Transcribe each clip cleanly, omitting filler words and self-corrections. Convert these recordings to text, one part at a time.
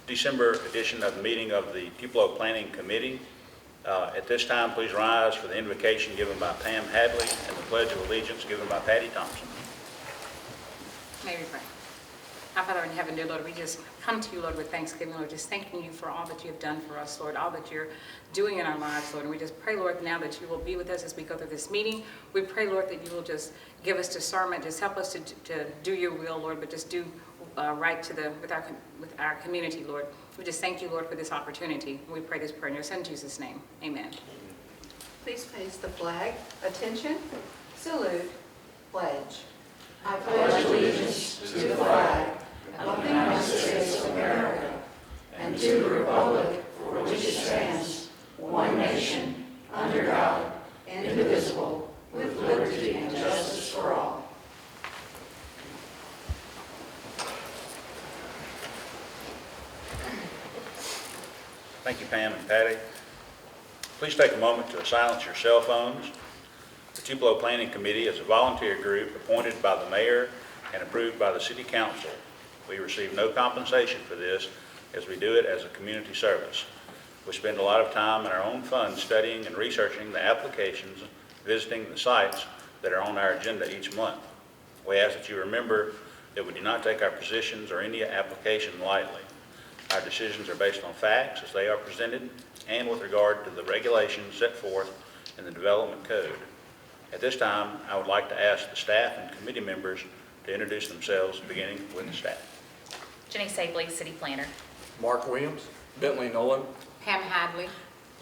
December edition of the meeting of the Tupelo Planning Committee. At this time, please rise for the invocation given by Pam Hadley and the Pledge of Allegiance given by Patty Thompson. May we pray. Our Father in heaven, dear Lord, we just come to you, Lord, with thanksgiving, Lord, just thanking you for all that you have done for us, Lord, all that you're doing in our lives, Lord. And we just pray, Lord, now that you will be with us as we go through this meeting. We pray, Lord, that you will just give us discernment, just help us to do your will, Lord, but just do right with our community, Lord. We just thank you, Lord, for this opportunity. We pray this prayer in your Son, Jesus' name. Amen. Please face the flag. Attention. Salute. Pledge. I pledge allegiance to the flag of the United States of America and to the republic for which it stands, one nation, under God, indivisible, with liberty and justice for all. Thank you, Pam and Patty. Please take a moment to silence your cell phones. The Tupelo Planning Committee is a volunteer group appointed by the mayor and approved by the city council. We receive no compensation for this, as we do it as a community service. We spend a lot of time in our own funds studying and researching the applications, visiting the sites that are on our agenda each month. We ask that you remember that we do not take our positions or any application lightly. Our decisions are based on facts as they are presented and with regard to the regulations set forth in the Development Code. At this time, I would like to ask the staff and committee members to introduce themselves, beginning with the staff. Jenny Sabley, City Planner. Mark Williams, Bentley Nolan, Pam Hadley.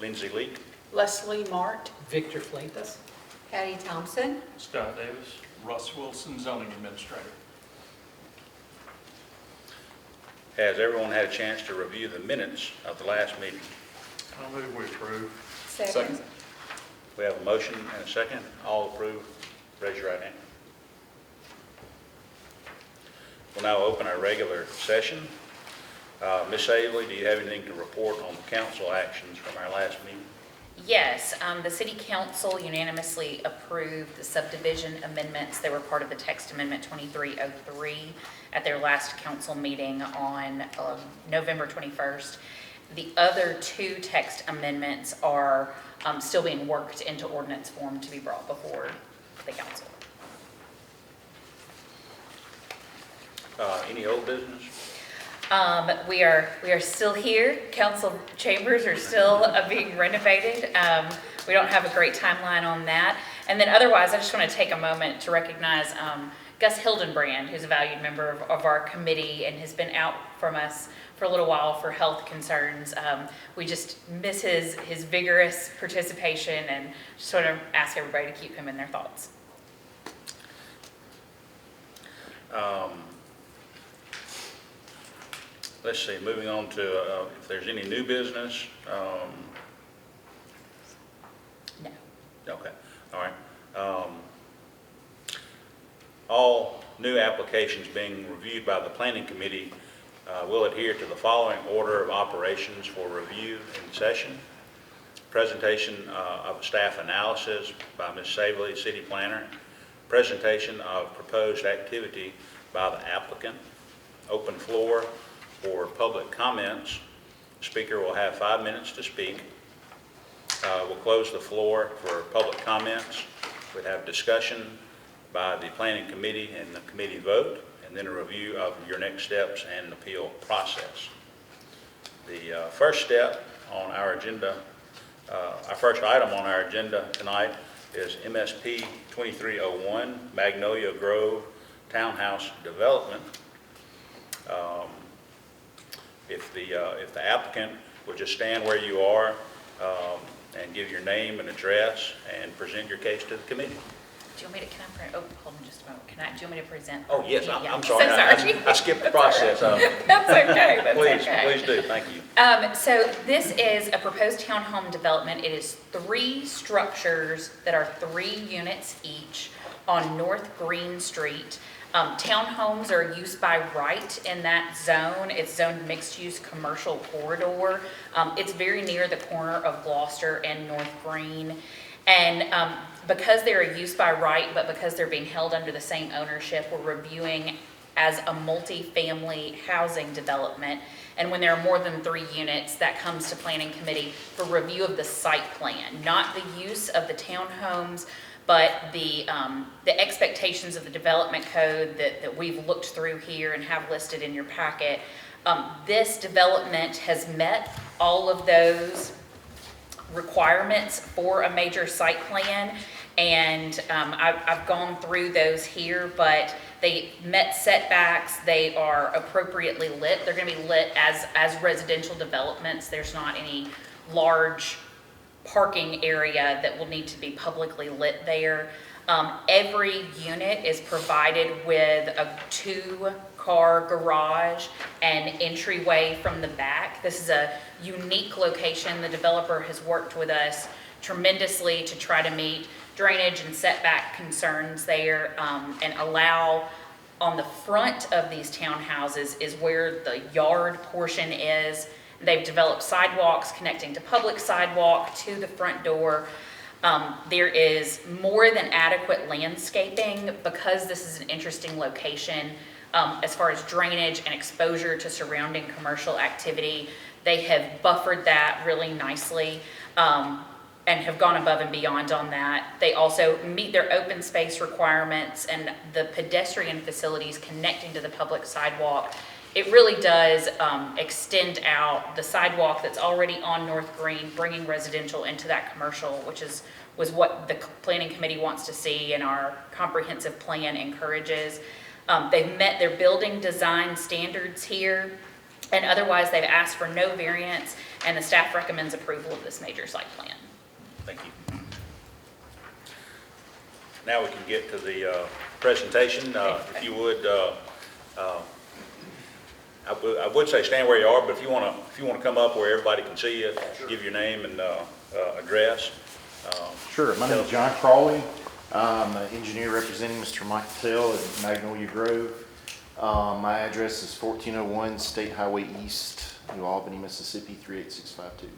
Lindsay Leak. Leslie Mart. Victor Fleetus. Patty Thompson. Scott Davis, Russ Wilson, Zoning Administrator. Has everyone had a chance to review the minutes of the last meeting? I move we approve. Second. We have a motion and a second. All approve, raise your right hand. We'll now open our regular session. Ms. Sabley, do you have anything to report on the council actions from our last meeting? Yes, the City Council unanimously approved the subdivision amendments. They were part of the text amendment 2303 at their last council meeting on November 21st. The other two text amendments are still being worked into ordinance form to be brought before the council. Any old business? We are still here. Council chambers are still being renovated. We don't have a great timeline on that. And then otherwise, I just want to take a moment to recognize Gus Hildenbrand, who's a valued member of our committee and has been out from us for a little while for health concerns. We just miss his vigorous participation and just sort of ask everybody to keep him in their thoughts. Let's see, moving on to if there's any new business. No. Okay, all right. All new applications being reviewed by the Planning Committee will adhere to the following order of operations for review in session. Presentation of a staff analysis by Ms. Sabley, City Planner. Presentation of proposed activity by the applicant. Open floor for public comments. The speaker will have 5 minutes to speak. We'll close the floor for public comments. We'll have discussion by the Planning Committee and the committee vote, and then a review of your next steps and appeal process. The first step on our agenda, our first item on our agenda tonight is MSP 2301, Magnolia Grove Townhouse Development. If the applicant would just stand where you are and give your name and address and present your case to the committee. Do you want me to, hold on just a moment. Do you want me to present? Oh, yes, Yeah. I'm sorry. So sorry. I skipped the process. That's okay. That's okay. Please do. Thank you. So this is a proposed townhome development. It is 3 structures that are 3 units each on North Green Street. Townhomes are used by right in that zone. It's zoned mixed-use commercial corridor. It's very near the corner of Gloucester and North Green. And because they're a use by right, but because they're being held under the same ownership, we're reviewing as a multi-family housing development. And when there are more than 3 units, that comes to planning committee for review of the site plan, not the use of the townhomes, but the expectations of the development code that we've looked through here and have listed in your packet. This development has met all of those requirements for a major site plan, and I've gone through those here, but they met setbacks, they are appropriately lit, they're gonna be lit as residential developments. There's not any large parking area that will need to be publicly lit there. Every unit is provided with a 2-car garage and entryway from the back. This is a unique location. The developer has worked with us tremendously to try to meet drainage and setback concerns there, and allow on the front of these townhouses is where the yard portion is. They've developed sidewalks connecting to public sidewalk to the front door. There is more than adequate landscaping because this is an interesting location as far as drainage and exposure to surrounding commercial activity. They have buffered that really nicely and have gone above and beyond on that. They also meet their open space requirements and the pedestrian facilities connecting to the public sidewalk. It really does extend out the sidewalk that's already on North Green, bringing residential into that commercial, which was what the planning committee wants to see and our comprehensive plan encourages. They've met their building design standards here, and otherwise they've asked for no variance, and the staff recommends approval of this major site plan. Thank you. Now we can get to the presentation. If you would, I would say stand where you are, but if you want to come up where everybody can see you, give your name and address. Sure. My name is John Crawley. I'm an engineer representing Mr. Mike Patel at Magnolia Grove. My address is 1401 State Highway East, New Albany, Mississippi 38652.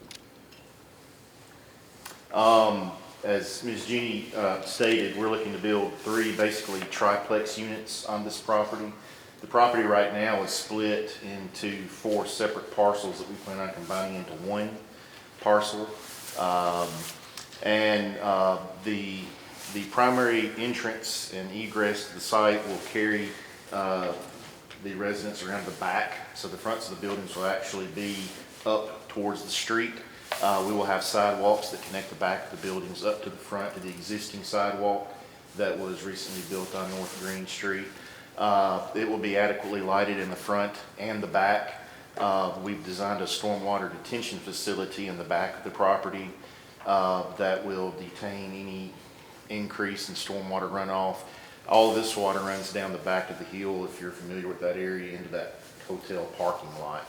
As Ms. Jeannie stated, we're looking to build 3 basically triplex units on this property. The property right now is split into 4 separate parcels that we plan on combining into 1 parcel. The primary entrance and egress to the site will carry the residents around the back. So the fronts of the buildings will actually be up towards the street. We will have sidewalks that connect the back of the buildings up to the front to the existing sidewalk that was recently built on North Green Street. It will be adequately lighted in the front and the back. We've designed a stormwater detention facility in the back of the property that will detain any increase in stormwater runoff. All of this water runs down the back of the hill, if you're familiar with that area, into that hotel parking lot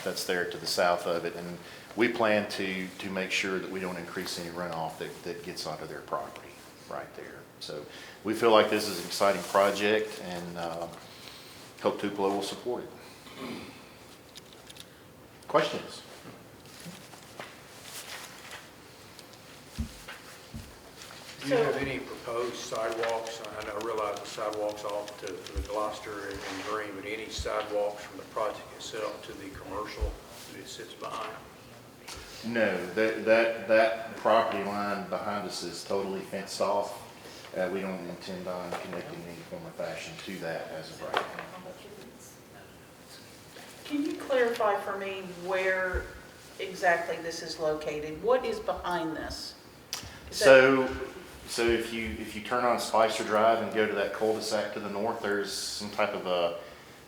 that's there to the south of it. And we plan to make sure that we don't increase any runoff that gets onto their property right there. So we feel like this is an exciting project, and hope Tupelo will support it. Questions? Do you have any proposed sidewalks? I realize the sidewalks off to the Gloucester and Green, but any sidewalks from the project itself to the commercial that it sits behind? No, that property line behind us is totally fenced off. We don't intend on connecting in any form or fashion to that as of right now. Can you clarify for me where exactly this is located? What is behind this? So if you turn on Spicer Drive and go to that cul-de-sac to the north, there's some type of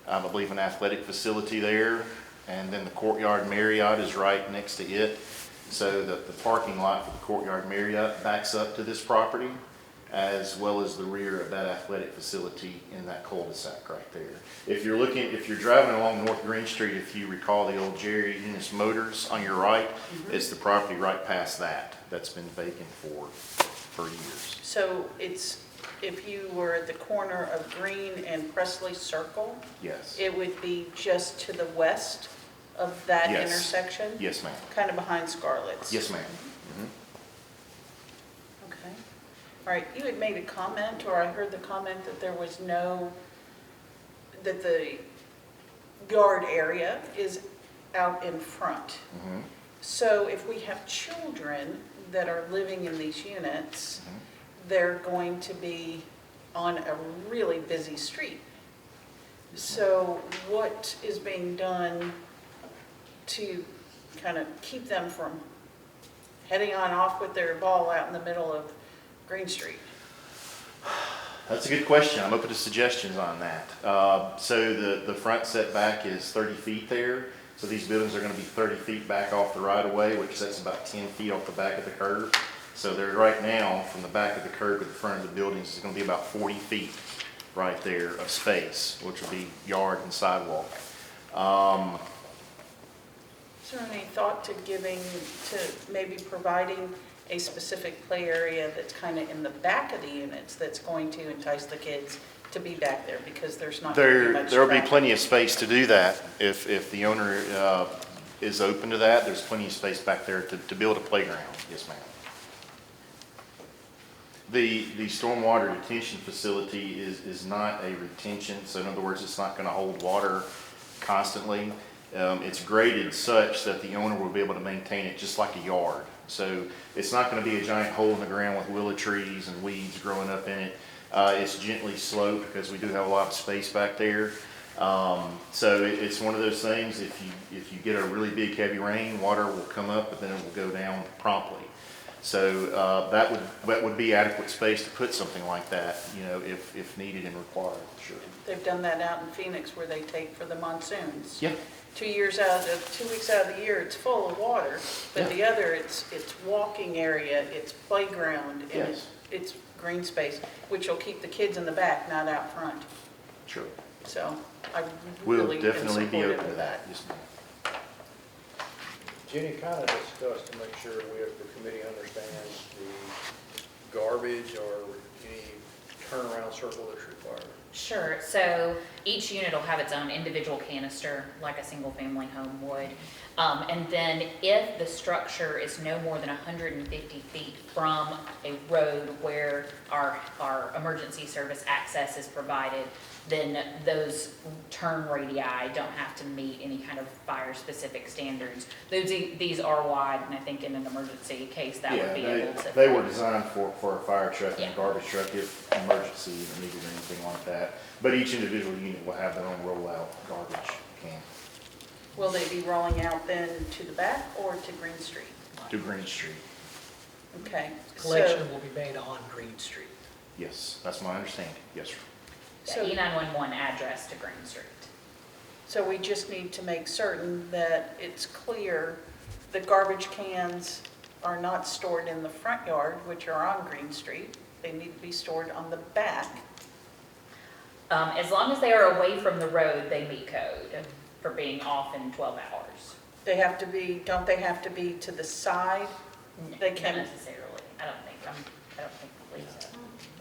I believe an athletic facility there, and then the Courtyard Marriott is right next to it. So the parking lot for the Courtyard Marriott backs up to this property, as well as the rear of that athletic facility in that cul-de-sac right there. If you're driving along North Green Street, if you recall the old Jerry Enos Motors on your right, it's the property right past that's been vacant for years. So it's, if you were at the corner of Green and Presley Circle, Yes. it would be just to the west of that Yes. intersection? Yes, ma'am. Kind of behind Scarlett's? Yes, ma'am. Okay. All right, you had made a comment, or I heard the comment that there was no that the yard area is out in front. Mhm. So if we have children that are living in these units, they're going to be on a really busy street. So what is being done to kind of keep them from heading on off with their ball out in the middle of Green Street? That's a good question. I'm open to suggestions on that. So the front setback is 30 feet there. So these buildings are going to be 30 feet back off the right of way, which sets about 10 feet off the back of the curb. So they're right now, from the back of the curb to the front of the buildings is going to be about 40 feet right there of space, which will be yard and sidewalk. Is there any thought to maybe providing a specific play area that's kind of in the back of the units that's going to entice the kids to be back there, because there's not going to be much There'll be traffic? plenty of space to do that. If the owner is open to that, there's plenty of space back there to build a playground. Yes, ma'am. The stormwater detention facility is not a retention, so in other words, it's not going to hold water constantly. It's graded such that the owner will be able to maintain it just like a yard. So it's not going to be a giant hole in the ground with willow trees and weeds growing up in it. It's gently sloped because we do have a lot of space back there. So it's one of those things, if you get a really big heavy rain, water will come up, but then it will go down promptly. So that would be adequate space to put something like that, you know, if needed and required, sure. They've done that out in Phoenix where they take for the monsoons. Yeah. 2 weeks out of the year, it's full of water, but Yeah. the other, it's walking area, it's playground, and Yes. it's green space, which will keep the kids in the back, not out front. Sure. So I We'll really am definitely be supportive open to of that. that. Yes, ma'am. Jenny, kind of discussed to make sure the committee understands the garbage or any turnaround circle that's required. Sure, so each unit will have its own individual canister, like a single-family home would. And then if the structure is no more than 150 feet from a road where our emergency service access is provided, then those turn radii don't have to meet any kind of fire-specific standards. These are wide, and I think in an emergency case, that would be able to. They were designed for a fire truck and Yeah. a garbage truck if emergency needed or anything like that. But each individual unit will have their own rollout garbage can Will they be rolling out then to the back or to Green Street? to Green Street. Okay. Collection will be made on Green Street. Yes, that's my understanding. Yes, sir. So- The E911 address to Green Street. So we just need to make certain that it's clear the garbage cans are not stored in the front yard, which are on Green Street. They need to be stored on the back. As long as they are away from the road, they meet code for being off in 12 hours. They have to be, don't they have to be to the side? They Not can- necessarily. I don't believe so.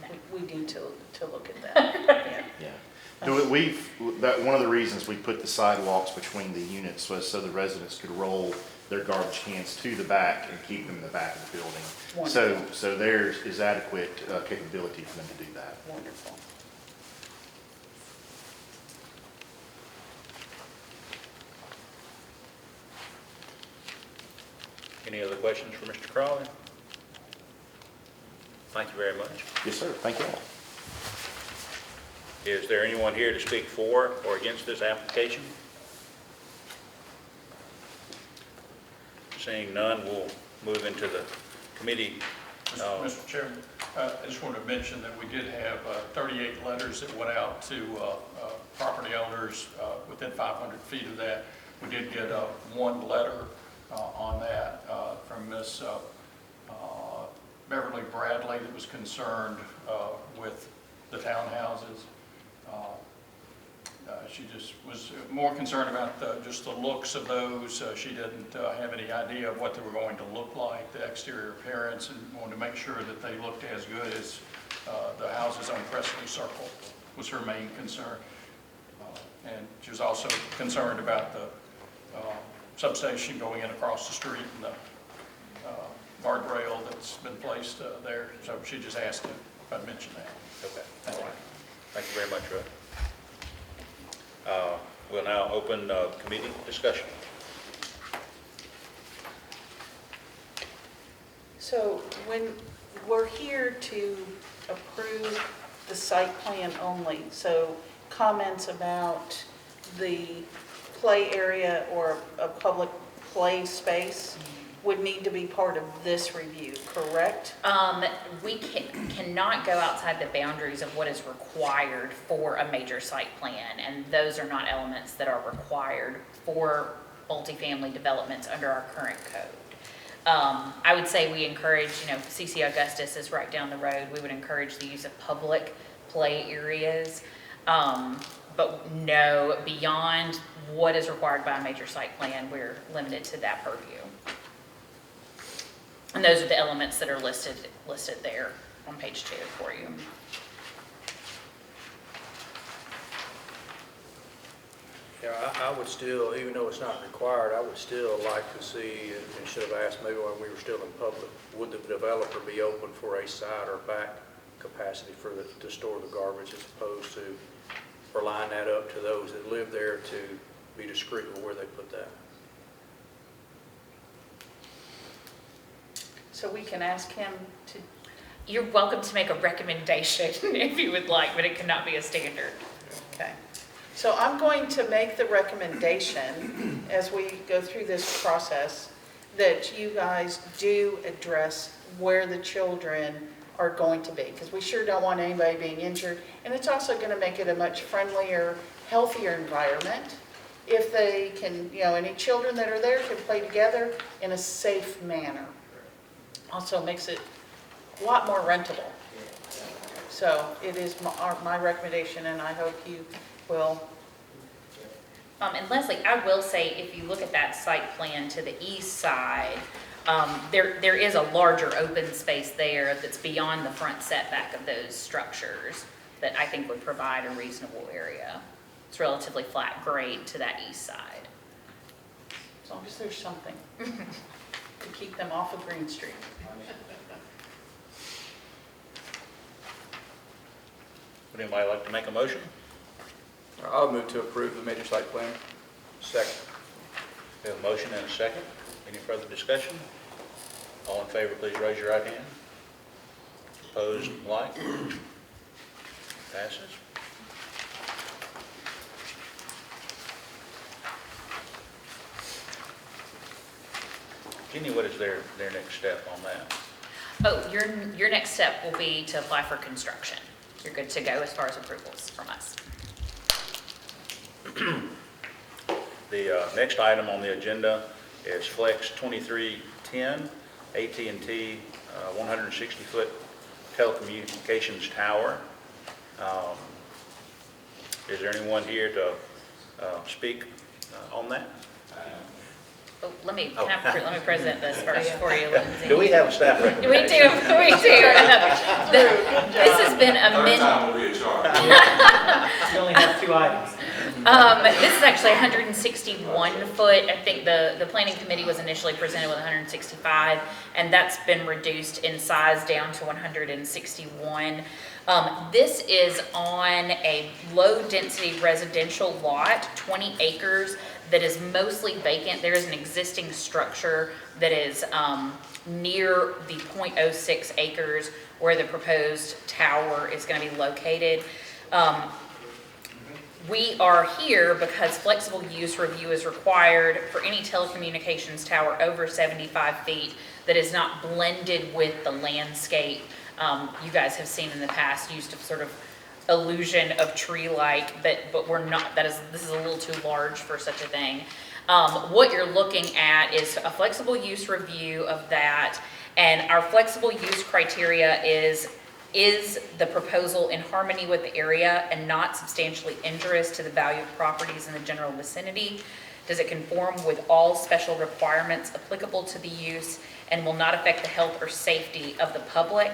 No. We need to look at that, yeah. Yeah. One of the reasons we put the sidewalks between the units was so the residents could roll their garbage cans to the back and keep them in the back of the building. Wonderful. So there is adequate capability for them to do that. Wonderful. Any other questions for Mr. Crawley? Thank you very much. Yes, sir. Thank you all. Is there anyone here to speak for or against this application? Seeing none, we'll move into the committee. Mr. Chairman, I just wanted to mention that we did have 38 letters that went out to property owners within 500 feet of that. We did get one letter on that from Miss Beverly Bradley that was concerned with the townhouses. She just was more concerned about just the looks of those. She didn't have any idea of what they were going to look like, the exterior appearance, and wanted to make sure that they looked as good as the houses on Presley Circle was her main concern. And she was also concerned about the substation going in across the street and the guardrail that's been placed there. So she just asked if I'd mention that. Okay. Thank you. Thank you very much, Russ. We'll now open committee discussion. So when we're here to approve the site plan only, so comments about the play area or a public play space would need to be part of this review, correct? We cannot go outside the boundaries of what is required for a major site plan, and those are not elements that are required for multifamily developments under our current code. I would say we encourage, CC Augustus is right down the road. We would encourage the use of public play areas. But no, beyond what is required by a major site plan, we're limited to that purview. And those are the elements that are listed there on page 2 for you. Yeah, I would still, even though it's not required, I would still like to see, and should have asked maybe when we were still in public, would the developer be open for a side or back capacity to store the garbage as opposed to relying that up to those that live there to be discreet with where they put that? So we can ask him to, You're welcome to make a recommendation if you would like, but it cannot be a standard. okay. So I'm going to make the recommendation as we go through this process that you guys do address where the children are going to be, because we sure don't want anybody being injured. And it's also going to make it a much friendlier, healthier environment if they can, any children that are there can play together in a safe manner. Also makes it a lot more rentable. So it is my recommendation, and I hope you will. And Leslie, I will say, if you look at that site plan to the east side, there is a larger open space there that's beyond the front setback of those structures that I think would provide a reasonable area. It's relatively flat grade to that east side. As long as there's something to keep them off of Green Street. Would anybody like to make a motion? I'll move to approve the major site plan. Second. We have a motion and a second. Any further discussion? All in favor, please raise your right hand. Opposed, like? Passes. Jenny, what is their next step on that? Oh, your next step will be to apply for construction. You're good to go as far as approvals from us. The next item on the agenda is Flex 2310, AT&T 160-foot telecommunications tower. Is there anyone here to speak on that? Oh, let me present this first for you, Lindsay. Do we have a staff We recommendation? do, we do. This has been amended. Time will be a charge. You only have 2 items. This is actually 161 foot. I think the planning committee was initially presented with 165, and that's been reduced in size down to 161. This is on a low-density residential lot, 20 acres, that is mostly vacant. There is an existing structure that is near the .06 acres where the proposed tower is going to be located. We are here because flexible use review is required for any telecommunications tower over 75 feet that is not blended with the landscape you guys have seen in the past, used to sort of illusion of tree-like, but we're not. This is a little too large for such a thing. What you're looking at is a flexible use review of that, and our flexible use criteria is the proposal in harmony with the area and not substantially injurious to the value of properties in the general vicinity? Does it conform with all special requirements applicable to the use and will not affect the health or safety of the public?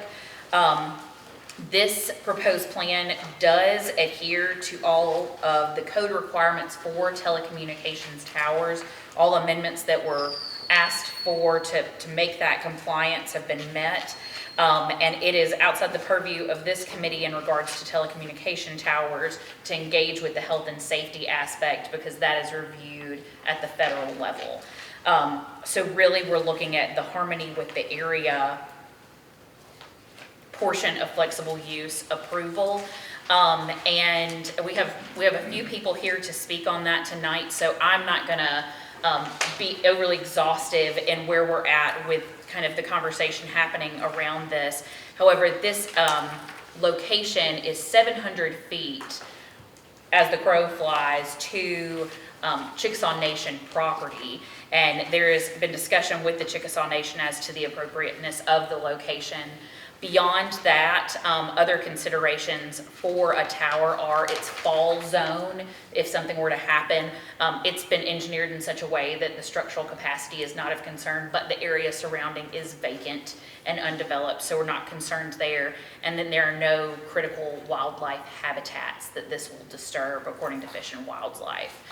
This proposed plan does adhere to all of the code requirements for telecommunications towers. All amendments that were asked for to make that compliance have been met. And it is outside the purview of this committee in regards to telecommunication towers to engage with the health and safety aspect, because that is reviewed at the federal level. So really, we're looking at the harmony with the area portion of flexible use approval. And we have a few people here to speak on that tonight, so I'm not gonna be overly exhaustive in where we're at with kind of the conversation happening around this. However, this location is 700 feet as the crow flies to Chickasaw Nation property. And there has been discussion with the Chickasaw Nation as to the appropriateness of the location. Beyond that, other considerations for a tower are its fall zone. If something were to happen, it's been engineered in such a way that the structural capacity is not of concern, but the area surrounding is vacant and undeveloped, so we're not concerned there. And then there are no critical wildlife habitats that this will disturb, according to Fish and Wildlife.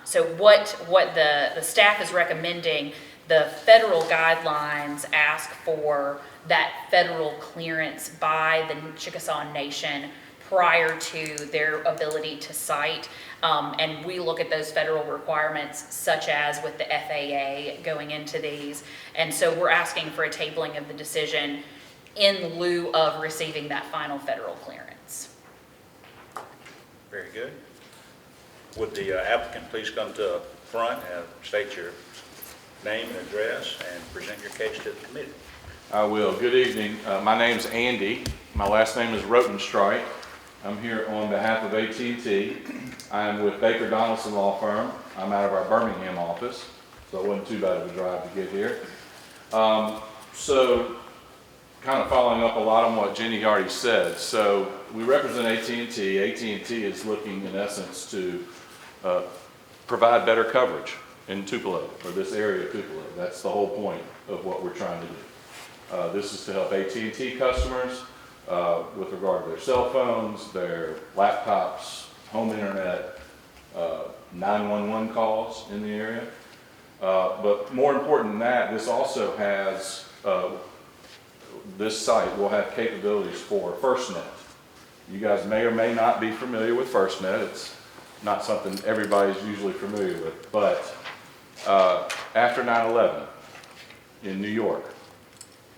So what the staff is recommending, the federal guidelines ask for that federal clearance by the Chickasaw Nation prior to their ability to site. And we look at those federal requirements, such as with the FAA going into these. And so we're asking for a tabling of the decision in lieu of receiving that final federal clearance. Very good. Would the applicant please come to the front and state your name and address and present your case to the committee? I will. Good evening. My name's Andy. My last name is Rotenstrike. I'm here on behalf of AT&T. I'm with Baker Donaldson Law Firm. I'm out of our Birmingham office, so it wasn't too bad of a drive to get here. So kind of following up a lot on what Jenny already said. So we represent AT&T. AT&T is looking in essence to provide better coverage in Tupelo, or this area of Tupelo. That's the whole point of what we're trying to do. This is to help AT&T customers with regard to their cell phones, their laptops, home internet, 911 calls in the area. But more important than that, this also has, this site will have capabilities for FirstNet. You guys may or may not be familiar with FirstNet. It's not something everybody's usually familiar with, but after 9/11 in New York,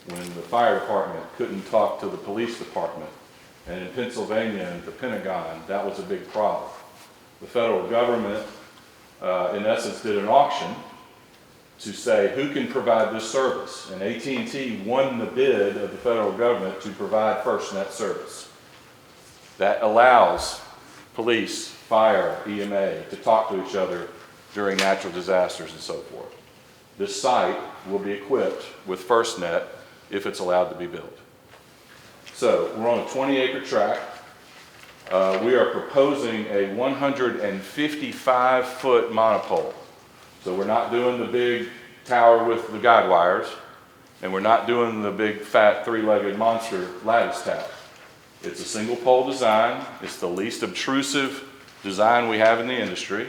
when the fire department couldn't talk to the police department, and in Pennsylvania and the Pentagon, that was a big problem. The federal government, in essence, did an auction to say who can provide this service, and AT&T won the bid of the federal government to provide FirstNet service. That allows police, fire, EMA to talk to each other during natural disasters and so forth. This site will be equipped with FirstNet if it's allowed to be built. So we're on a 20-acre tract. We are proposing a 155-foot monopole. So we're not doing the big tower with the guide wires, and we're not doing the big fat three-legged monster lattice tower. It's a single pole design. It's the least obtrusive design we have in the industry.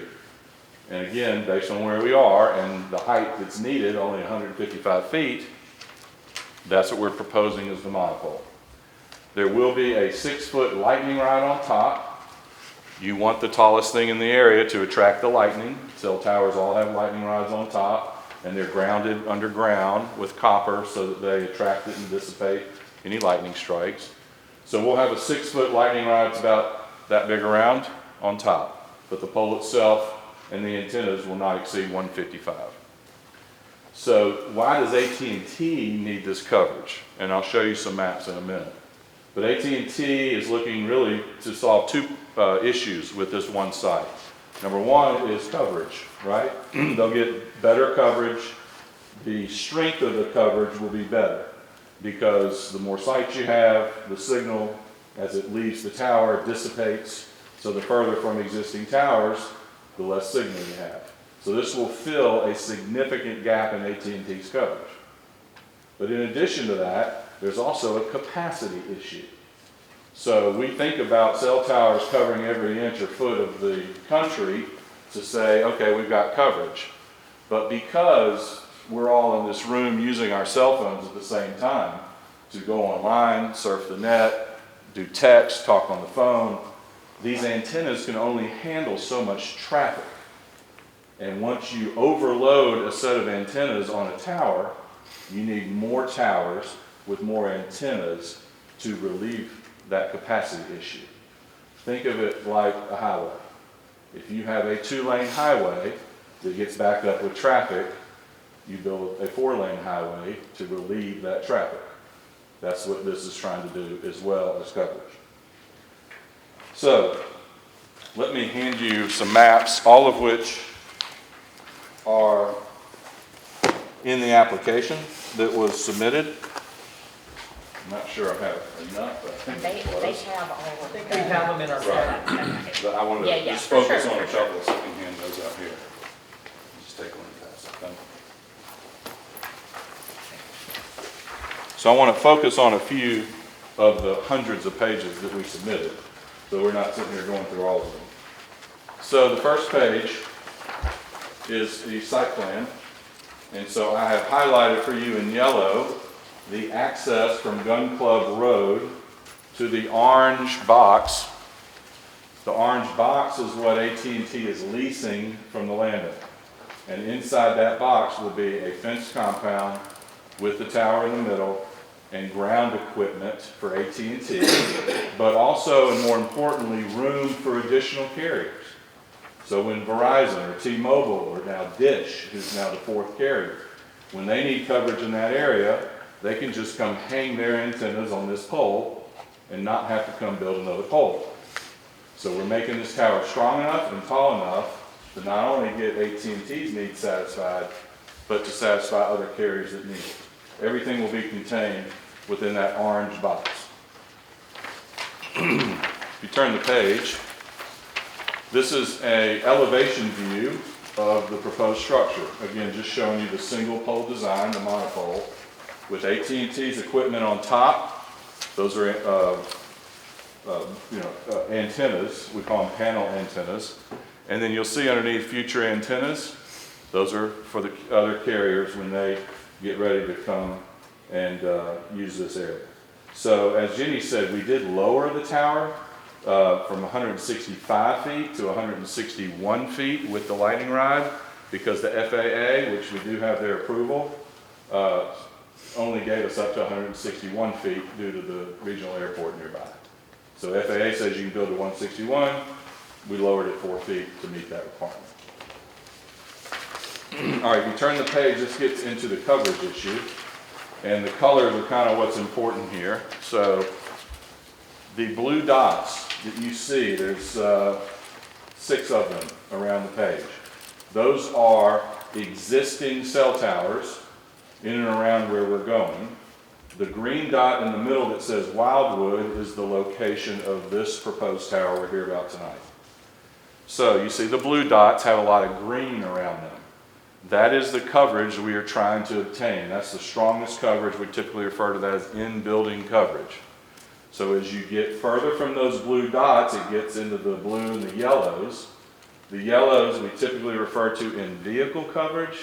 And again, based on where we are and the height that's needed, only 155 feet, that's what we're proposing as the monopole. There will be a 6-foot lightning rod on top. You want the tallest thing in the area to attract the lightning. Cell towers all have lightning rods on top, and they're grounded underground with copper so that they attract it and dissipate any lightning strikes. So we'll have a 6-foot lightning rod that's about that big around on top, but the pole itself and the antennas will not exceed 155. So why does AT&T need this coverage? And I'll show you some maps in a minute. But AT&T is looking really to solve two issues with this one site. Number one is coverage, right? They'll get better coverage. The strength of the coverage will be better because the more sites you have, the signal as it leaves the tower dissipates. So the further from existing towers, the less signal you have. So this will fill a significant gap in AT&T's coverage. But in addition to that, there's also a capacity issue. So we think about cell towers covering every inch or foot of the country to say, okay, we've got coverage. But because we're all in this room using our cell phones at the same time, to go online, surf the net, do text, talk on the phone. These antennas can only handle so much traffic. And once you overload a set of antennas on a tower, you need more towers with more antennas to relieve that capacity issue. Think of it like a highway. If you have a 2-lane highway that gets backed up with traffic, you build a 4-lane highway to relieve that traffic. That's what this is trying to do as well as coverage. So, let me hand you some maps, all of which are in the application that was submitted. I'm not sure I have enough, but I think They it was. have all of I think them. we have them in our Right. packet. But I wanted Yeah, to yeah, just for focus sure, on a for sure. couple, so I can hand those out here. Just take one and pass it. So I want to focus on a few of the hundreds of pages that we submitted, so we're not sitting here going through all of them. So the first page is the site plan, and so I have highlighted for you in yellow the access from Gun Club Road to the orange box. The orange box is what AT&T is leasing from the landowner. And inside that box will be a fenced compound with the tower in the middle and ground equipment for AT&T, but also, and more importantly, room for additional carriers. So when Verizon or T-Mobile or now Dish, who's now the 4th carrier, when they need coverage in that area, they can just come hang their antennas on this pole and not have to come build another pole. So we're making this tower strong enough and tall enough to not only get AT&T's needs satisfied, but to satisfy other carriers that need it. Everything will be contained within that orange box. If you turn the page, this is an elevation view of the proposed structure. Again, just showing you the single pole design, the monopole, with AT&T's equipment on top. Those are antennas. We call them panel antennas. And then you'll see underneath future antennas. Those are for the other carriers when they get ready to come and use this area. So as Jenny said, we did lower the tower from 165 feet to 161 feet with the lightning rod because the FAA, which we do have their approval, only gave us up to 161 feet due to the regional airport nearby. So FAA says you can build to 161. We lowered it 4 feet to meet that requirement. All right, if you turn the page, this gets into the coverage issue. And the colors are kind of what's important here. So the blue dots that you see, there's 6 of them around the page. Those are existing cell towers in and around where we're going. The green dot in the middle that says Wildwood is the location of this proposed tower we're here about tonight. So you see the blue dots have a lot of green around them. That is the coverage we are trying to obtain. That's the strongest coverage. We typically refer to that as in-building coverage. So as you get further from those blue dots, it gets into the blue and the yellows. The yellows we typically refer to in vehicle coverage.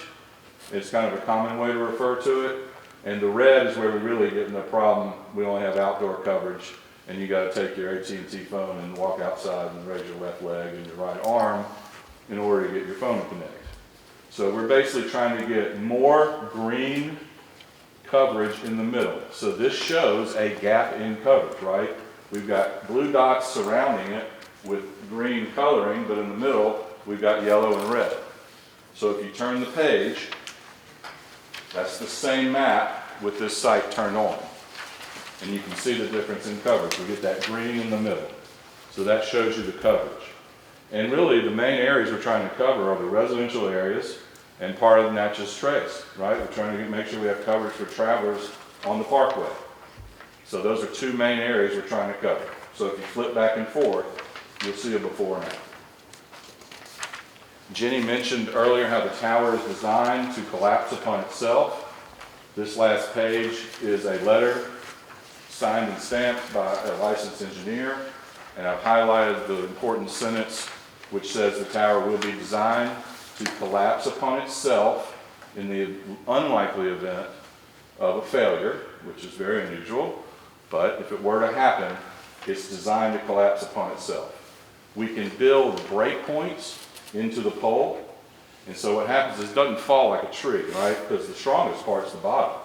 It's kind of a common way to refer to it. And the red is where we really get in the problem. We only have outdoor coverage, and you got to take your AT&T phone and walk outside and raise your left leg and your right arm in order to get your phone to connect. So we're basically trying to get more green coverage in the middle. So this shows a gap in coverage, right? We've got blue dots surrounding it with green coloring, but in the middle, we've got yellow and red. So if you turn the page, that's the same map with this site turned on. And you can see the difference in coverage. We get that green in the middle. So that shows you the coverage. And really, the main areas we're trying to cover are the residential areas and part of the Natchez Trace, right? We're trying to make sure we have coverage for travelers on the parkway. So those are 2 main areas we're trying to cover. So if you flip back and forth, you'll see a before and after. Jenny mentioned earlier how the tower is designed to collapse upon itself. This last page is a letter signed and stamped by a licensed engineer, and I've highlighted the important sentence which says the tower will be designed to collapse upon itself in the unlikely event of a failure, which is very unusual, but if it were to happen, it's designed to collapse upon itself. We can build breakpoints into the pole, and so what happens is it doesn't fall like a tree, right? Because the strongest part's the bottom,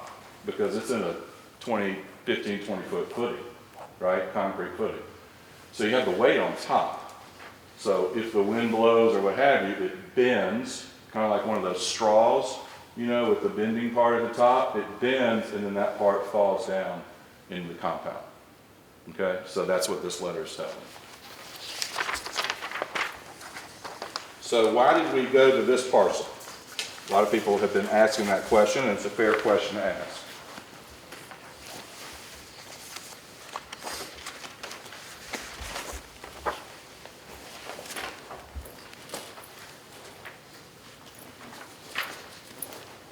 because it's in a 15, 20-foot footing, right? Concrete footing. So you have the weight on top. So if the wind blows or what have you, it bends, kind of like one of those straws, you know, with the bending part at the top. It bends, and then that part falls down into the compound. Okay? So that's what this letter is telling. So why did we go to this parcel? A lot of people have been asking that question, and it's a fair question to ask.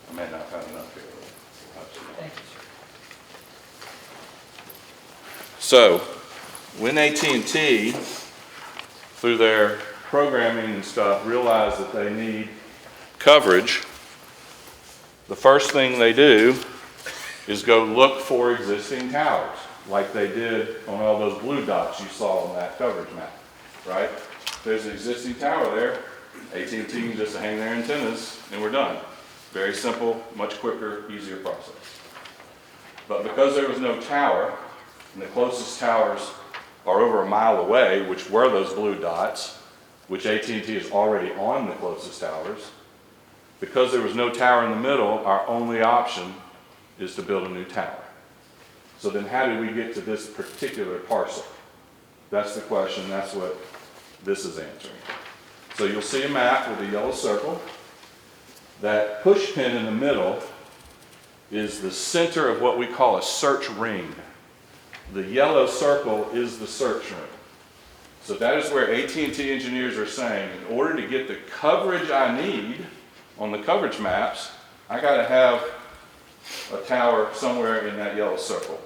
I may not have enough here. Thank you, sir. So, when AT&T, through their programming and stuff, realize that they need coverage, the first thing they do is go look for existing towers, like they did on all those blue dots you saw on that coverage map, right? There's an existing tower there. AT&T can just hang their antennas and we're done. Very simple, much quicker, easier process. But because there was no tower, and the closest towers are over a mile away, which were those blue dots, which AT&T is already on the closest towers, because there was no tower in the middle, our only option is to build a new tower. So then how did we get to this particular parcel? That's the question, that's what this is answering. So you'll see a map with a yellow circle. That push pin in the middle is the center of what we call a search ring. The yellow circle is the search ring. So that is where AT&T engineers are saying, in order to get the coverage I need on the coverage maps, I got to have a tower somewhere in that yellow circle,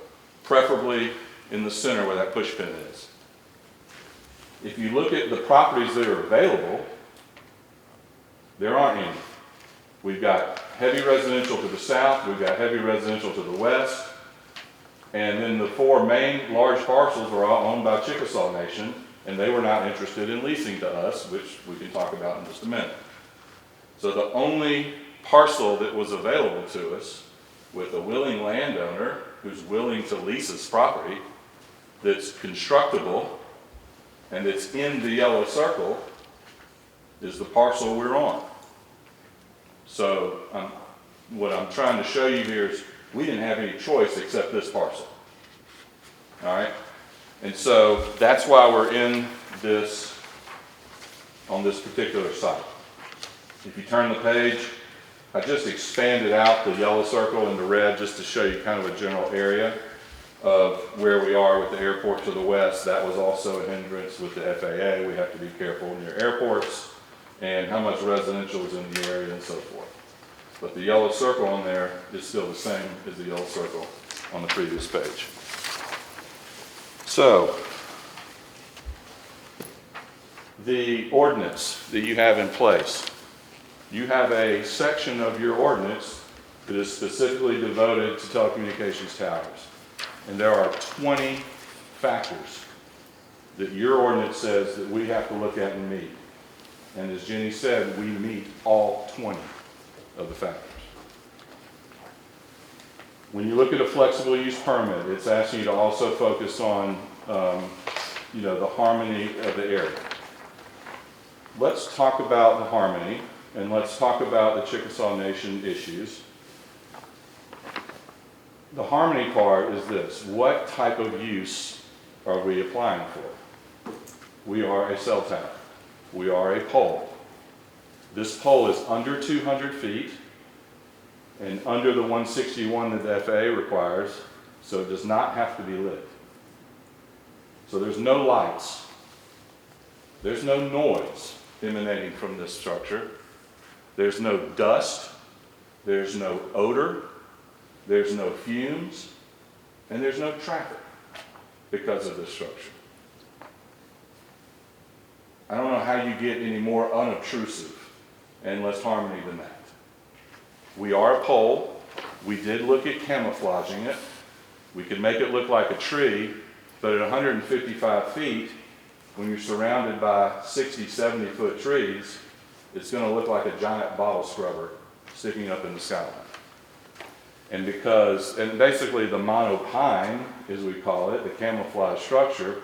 preferably in the center where that push pin is. If you look at the properties that are available, there aren't any. We've got heavy residential to the south, we've got heavy residential to the west, and then the four main large parcels were all owned by Chickasaw Nation, and they were not interested in leasing to us, which we can talk about in just a minute. So the only parcel that was available to us with a willing landowner who's willing to lease his property that's constructible and it's in the yellow circle is the parcel we're on. So what I'm trying to show you here is we didn't have any choice except this parcel. All right? And so that's why we're in this, on this particular site. If you turn the page, I just expanded out the yellow circle into red just to show you kind of a general area of where we are with the airport to the west. That was also a hindrance with the FAA. We have to be careful near airports and how much residential is in the area and so forth. But the yellow circle on there is still the same as the yellow circle on the previous page. So, the ordinance that you have in place, you have a section of your ordinance that is specifically devoted to telecommunications towers. And there are 20 factors that your ordinance says that we have to look at and meet. And as Jenny said, we meet all 20 of the factors. When you look at a flexible use permit, it's asking you to also focus on the harmony of the area. Let's talk about the harmony, and let's talk about the Chickasaw Nation issues. The harmony part is this: what type of use are we applying for? We are a cell tower. We are a pole. This pole is under 200 feet and under the 161 that the FAA requires, so it does not have to be lit. So there's no lights. There's no noise emanating from this structure. There's no dust. There's no odor. There's no fumes. And there's no traffic because of this structure. I don't know how you get any more unobtrusive and less harmony than that. We are a pole. We did look at camouflaging it. We could make it look like a tree, but at 155 feet, when you're surrounded by 60, 70-foot trees, it's going to look like a giant bottle scrubber sticking up in the skyline. And basically the monopine, as we call it, the camouflage structure,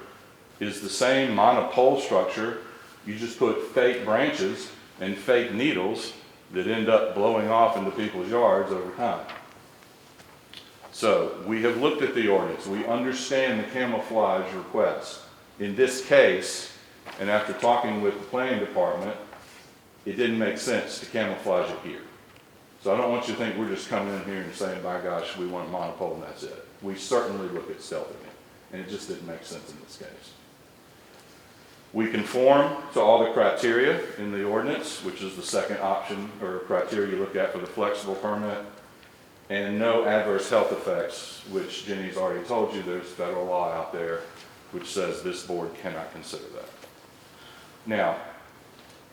is the same monopole structure. You just put fake branches and fake needles that end up blowing off into people's yards over time. So we have looked at the ordinance. We understand the camouflage request. In this case, and after talking with the planning department, it didn't make sense to camouflage it here. So I don't want you to think we're just coming in here and saying, by gosh, we want a monopole and that's it. We certainly look at stealthing it, and it just didn't make sense in this case. We conform to all the criteria in the ordinance, which is the second option or criteria you look at for the flexible permit, and no adverse health effects, which Jenny's already told you there's federal law out there which says this board cannot consider that. Now,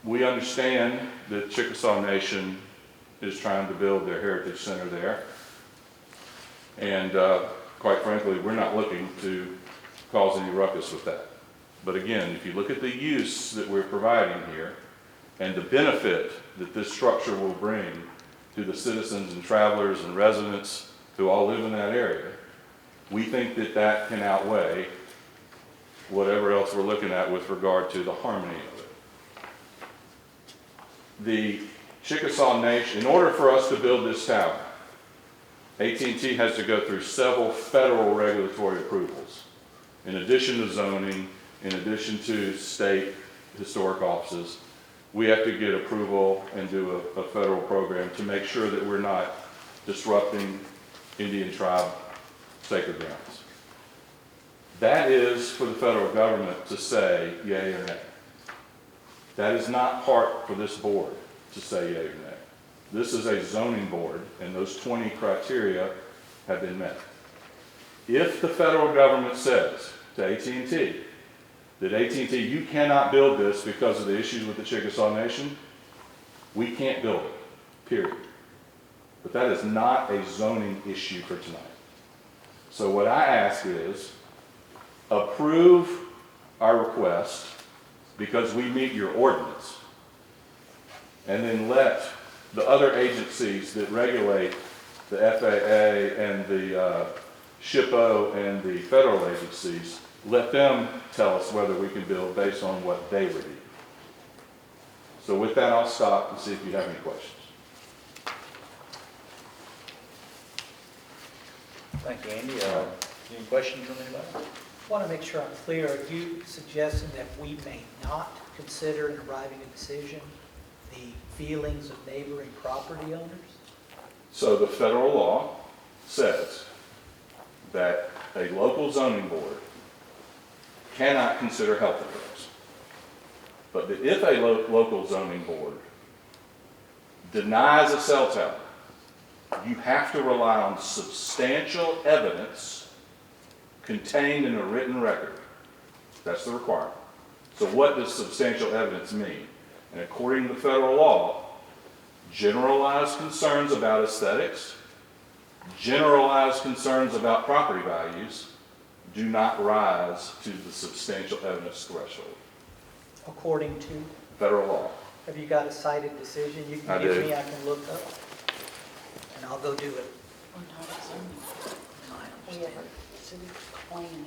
we understand that Chickasaw Nation is trying to build their heritage center there. And quite frankly, we're not looking to cause any ruckus with that. But again, if you look at the use that we're providing here and the benefit that this structure will bring to the citizens and travelers and residents who all live in that area, we think that that can outweigh whatever else we're looking at with regard to the harmony of it. The Chickasaw Nation, in order for us to build this tower, AT&T has to go through several federal regulatory approvals. In addition to zoning, in addition to state historic offices, we have to get approval and do a federal program to make sure that we're not disrupting Indian tribe sacred grounds. That is for the federal government to say yay or nay. That is not part for this board to say yay or nay. This is a zoning board, and those 20 criteria have been met. If the federal government says to AT&T that AT&T, you cannot build this because of the issues with the Chickasaw Nation, we can't build it, period. But that is not a zoning issue for tonight. So what I ask is, approve our request because we meet your ordinance, and then let the other agencies that regulate the FAA and the SHPO and the federal agencies, let them tell us whether we can build based on what they review. So with that, I'll stop and see if you have any questions. Thank you, Andy. Any questions from anybody? I want to make sure I'm clear. Are you suggesting that we may not consider in arriving at a decision the feelings of neighboring property owners? So the federal law says that a local zoning board cannot consider health effects. But if a local zoning board denies a cell tower, you have to rely on substantial evidence contained in a written record. That's the requirement. So what does substantial evidence mean? And according to the federal law, generalized concerns about aesthetics, generalized concerns about property values do not rise to the substantial evidence threshold. According to? Federal law. Have you got a cited decision you I can give do. me? I can look up, and I'll go do it. We have a city planning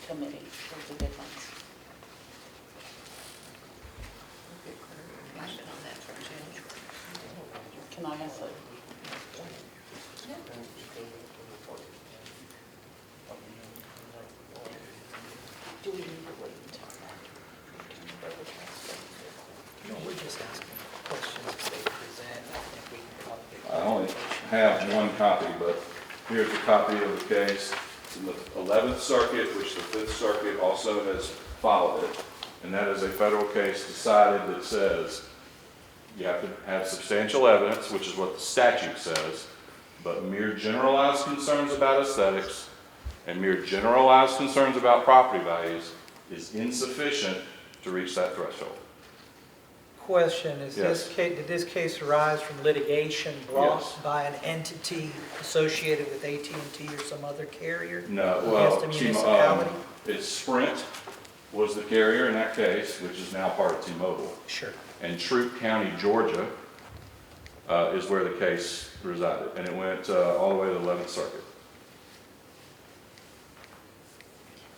committee, there's a difference. Can I ask a? Do we need to wait until No, we're just asking questions as they present. I think we can probably. I only have one copy, but here's a copy of the case. It's in the 11th Circuit, which the 5th Circuit also has followed it. And that is a federal case decided that says you have to have substantial evidence, which is what the statute says, but mere generalized concerns about aesthetics and mere generalized concerns about property values is insufficient to reach that threshold. Question, is this Yes. case, did this case arise from litigation brought Yes. by an entity associated with AT&T or some other carrier? No, Against well, a municipality? it's Sprint was the carrier in that case, which is now part of T-Mobile. Sure. And Troup County, Georgia, is where the case resided, and it went all the way to the 11th Circuit.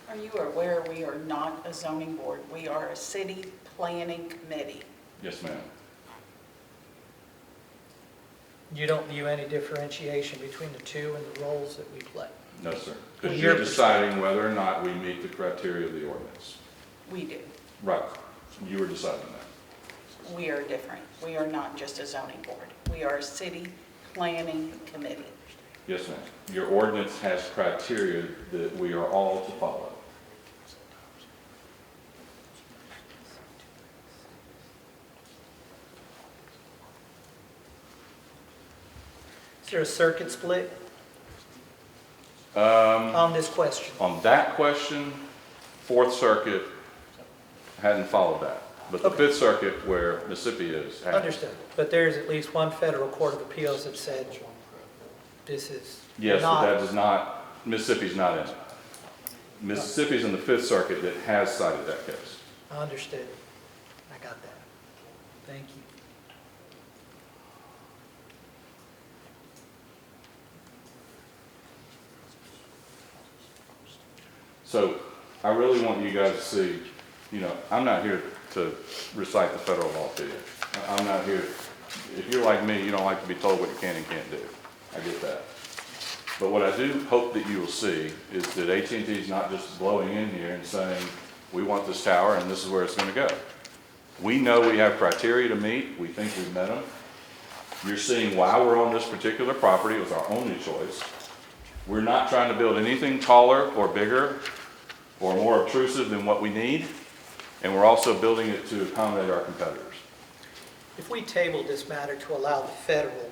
Are you aware we are not a zoning board? We are a city planning committee. Yes, ma'am. You don't view any differentiation between the two and the roles that we play? No, sir. From Because your you're deciding whether or not we meet the criteria of the ordinance. We do. Right. You were deciding that. We are different. We are not just a zoning board. We are a city planning committee. Yes, ma'am. Your ordinance has criteria that we are all to follow. Is there a circuit split Um, on this question? On that question, Fourth Circuit hadn't followed that. But the Okay. Fifth Circuit, where Mississippi is, has. Understood. But there's at least one federal court of appeals that said this is Yes, but that not, does not, Mississippi's not in it. Mississippi's in the Fifth Circuit that has cited that case. understood. I got that. Thank you. So I really want you guys to see, I'm not here to recite the federal law to you. I'm not here, if you're like me, you don't like to be told what you can and can't do. I get that. But what I do hope that you will see is that AT&T is not just blowing in here and saying, we want this tower and this is where it's going to go. We know we have criteria to meet. We think we've met them. You're seeing why we're on this particular property. It was our only choice. We're not trying to build anything taller or bigger or more obtrusive than what we need. And we're also building it to accommodate our competitors. If we tabled this matter to allow the federal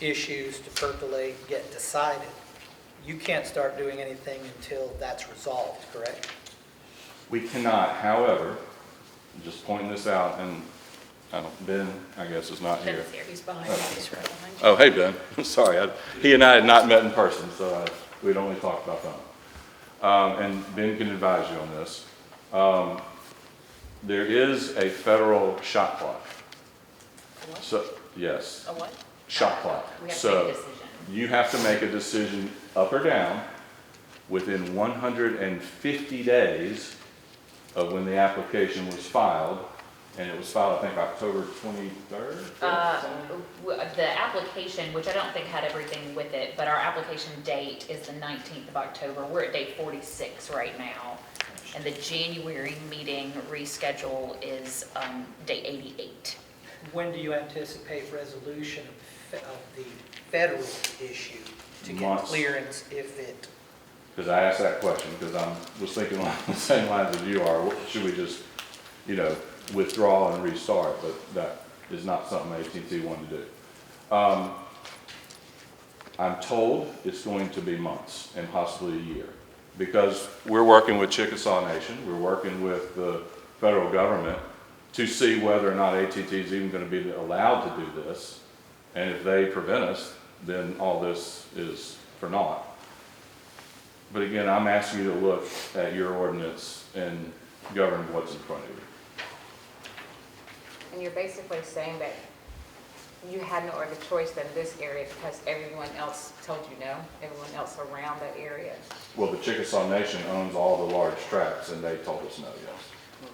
issues to percolate and get decided, you can't start doing anything until that's resolved, correct? We cannot, however, just pointing this out, and Ben, I guess, is not here. Ben's here. He's behind you. He's right behind you. Oh, hey, Ben. Sorry. He and I had not met in person, so we'd only talked about phone. And Ben can advise you on this. There is a federal shot clock. What? So, yes, A what? shot clock. We have to So make a decision. you have to make a decision up or down within 150 days of when the application was filed. And it was filed, I think, October 23rd? The application, which I don't think had everything with it, but our application date is the 19th of October. We're at day 46 right now. And the January meeting reschedule is day 88. When do you anticipate resolution of the federal issue to get Months. clearance if it? Because I asked that question, because I was thinking along the same lines as you are. Should we just, withdraw and restart? But that is not something AT&T wanted to do. I'm told it's going to be months and possibly a year, because we're working with Chickasaw Nation, we're working with the federal government to see whether or not AT&T is even going to be allowed to do this. And if they prevent us, then all this is for naught. But again, I'm asking you to look at your ordinance and govern what's in front of you. And you're basically saying that you had no other choice than this area because everyone else told you no, everyone else around that area? Well, the Chickasaw Nation owns all the large tracts, and they told us no, yes.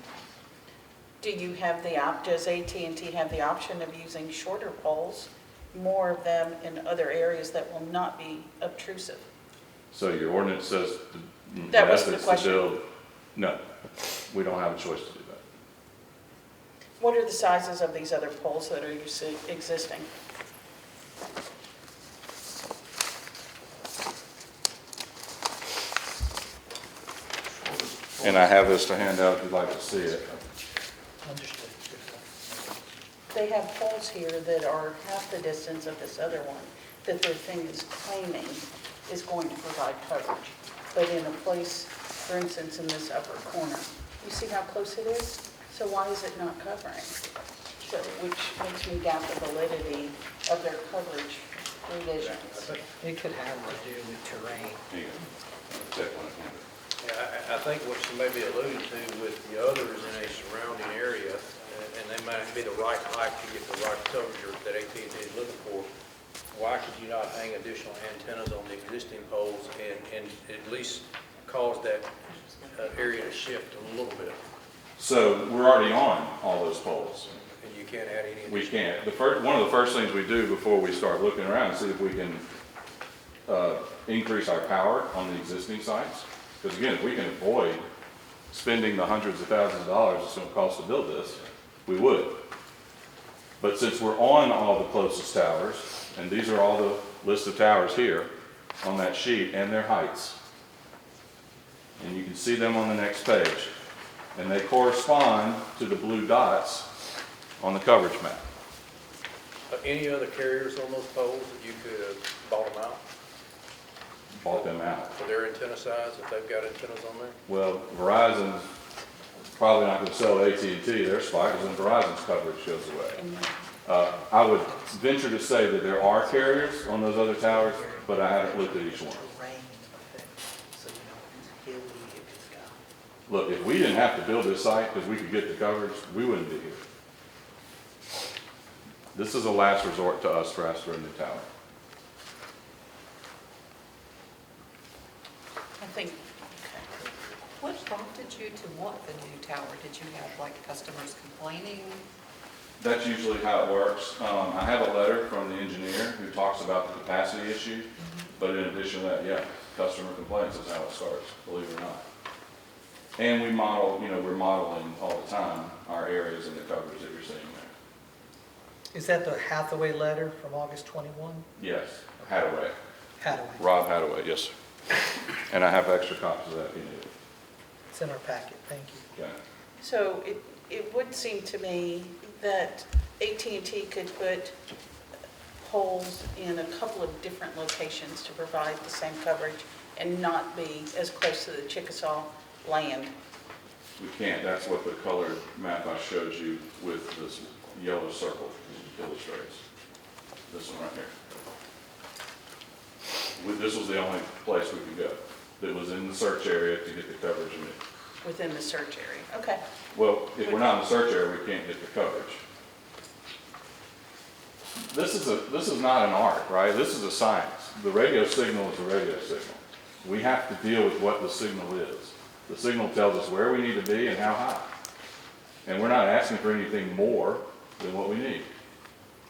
Do you have does AT&T have the option of using shorter poles, more of them in other areas that will not be obtrusive? So your ordinance says That was the methods to question. build. No, we don't have a choice to do that. What are the sizes of these other poles that are existing? And I have this to hand out if you'd like to see it. Understood. They have poles here that are half the distance of this other one that their thing is claiming is going to provide coverage. But in a place, for instance, in this upper corner, you see how close it is? So why is it not covering? So, which makes me doubt the validity of their coverage revisions. It could have to do with terrain. Here you go. Check one again. Yeah, I think what you may be alluding to with the others in a surrounding area, and they might be the right height to get the right coverage that AT&T is looking for, why could you not hang additional antennas on the existing poles and at least cause that area to shift a little bit? So we're already on all those poles. And you can't add any We additional. can't. One of the first things we do before we start looking around is see if we can increase our power on the existing sites. Because again, if we can avoid spending the hundreds of thousands of dollars it's going to cost to build this, we would. But since we're on all the closest towers, and these are all the list of towers here on that sheet and their heights, and you can see them on the next page, and they correspond to the blue dots on the coverage map. Any other carriers on those poles that you could have bought them out Bought them out. for their antenna size, if they've got antennas on there? Well, Verizon's probably not going to sell AT&T their spot because then Verizon's coverage goes away. I would venture to say that there are carriers on those other towers, but I haven't looked at each one. Terrain effect, so you know, it's hilly, if it's got. Look, if we didn't have to build this site because we could get the coverage, we wouldn't be here. This is a last resort to us for a new tower. I think, okay. What prompted you to want the new tower? Did you have like customers complaining? That's usually how it works. I have a letter from the engineer who talks about the capacity issue, but in addition to that, yeah, customer complaints is how it starts, believe it or not. And we model, we're modeling all the time our areas and the coverage that you're seeing there. Is that the Hathaway letter from August 21? Yes, Hadaway, Hathaway. Rob Hadaway, yes, sir. And I have extra copies of that if you need it. It's in our packet, thank you. Okay. So it would seem to me that AT&T could put poles in a couple of different locations to provide the same coverage and not be as close to the Chickasaw land. We can't, that's what the colored map I showed you with this yellow circle illustrates. This one right here. This was the only place we could go that was in the search area to get the coverage you need. Within the search area, okay. Well, if we're not in the search area, we can't get the coverage. This is not an art, right? This is a science. The radio signal is a radio signal. We have to deal with what the signal is. The signal tells us where we need to be and how high. And we're not asking for anything more than what we need.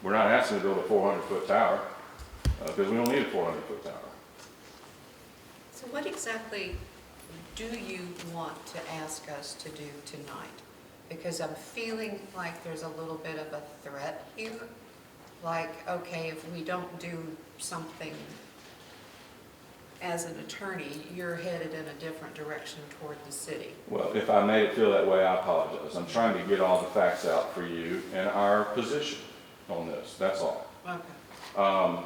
We're not asking to build a 400-foot tower because we don't need a 400-foot tower. So what exactly do you want to ask us to do tonight? Because I'm feeling like there's a little bit of a threat here. Like, okay, if we don't do something as an attorney, you're headed in a different direction toward the city. Well, if I made it feel that way, I apologize. I'm trying to get all the facts out for you and our position on this, that's all. Okay.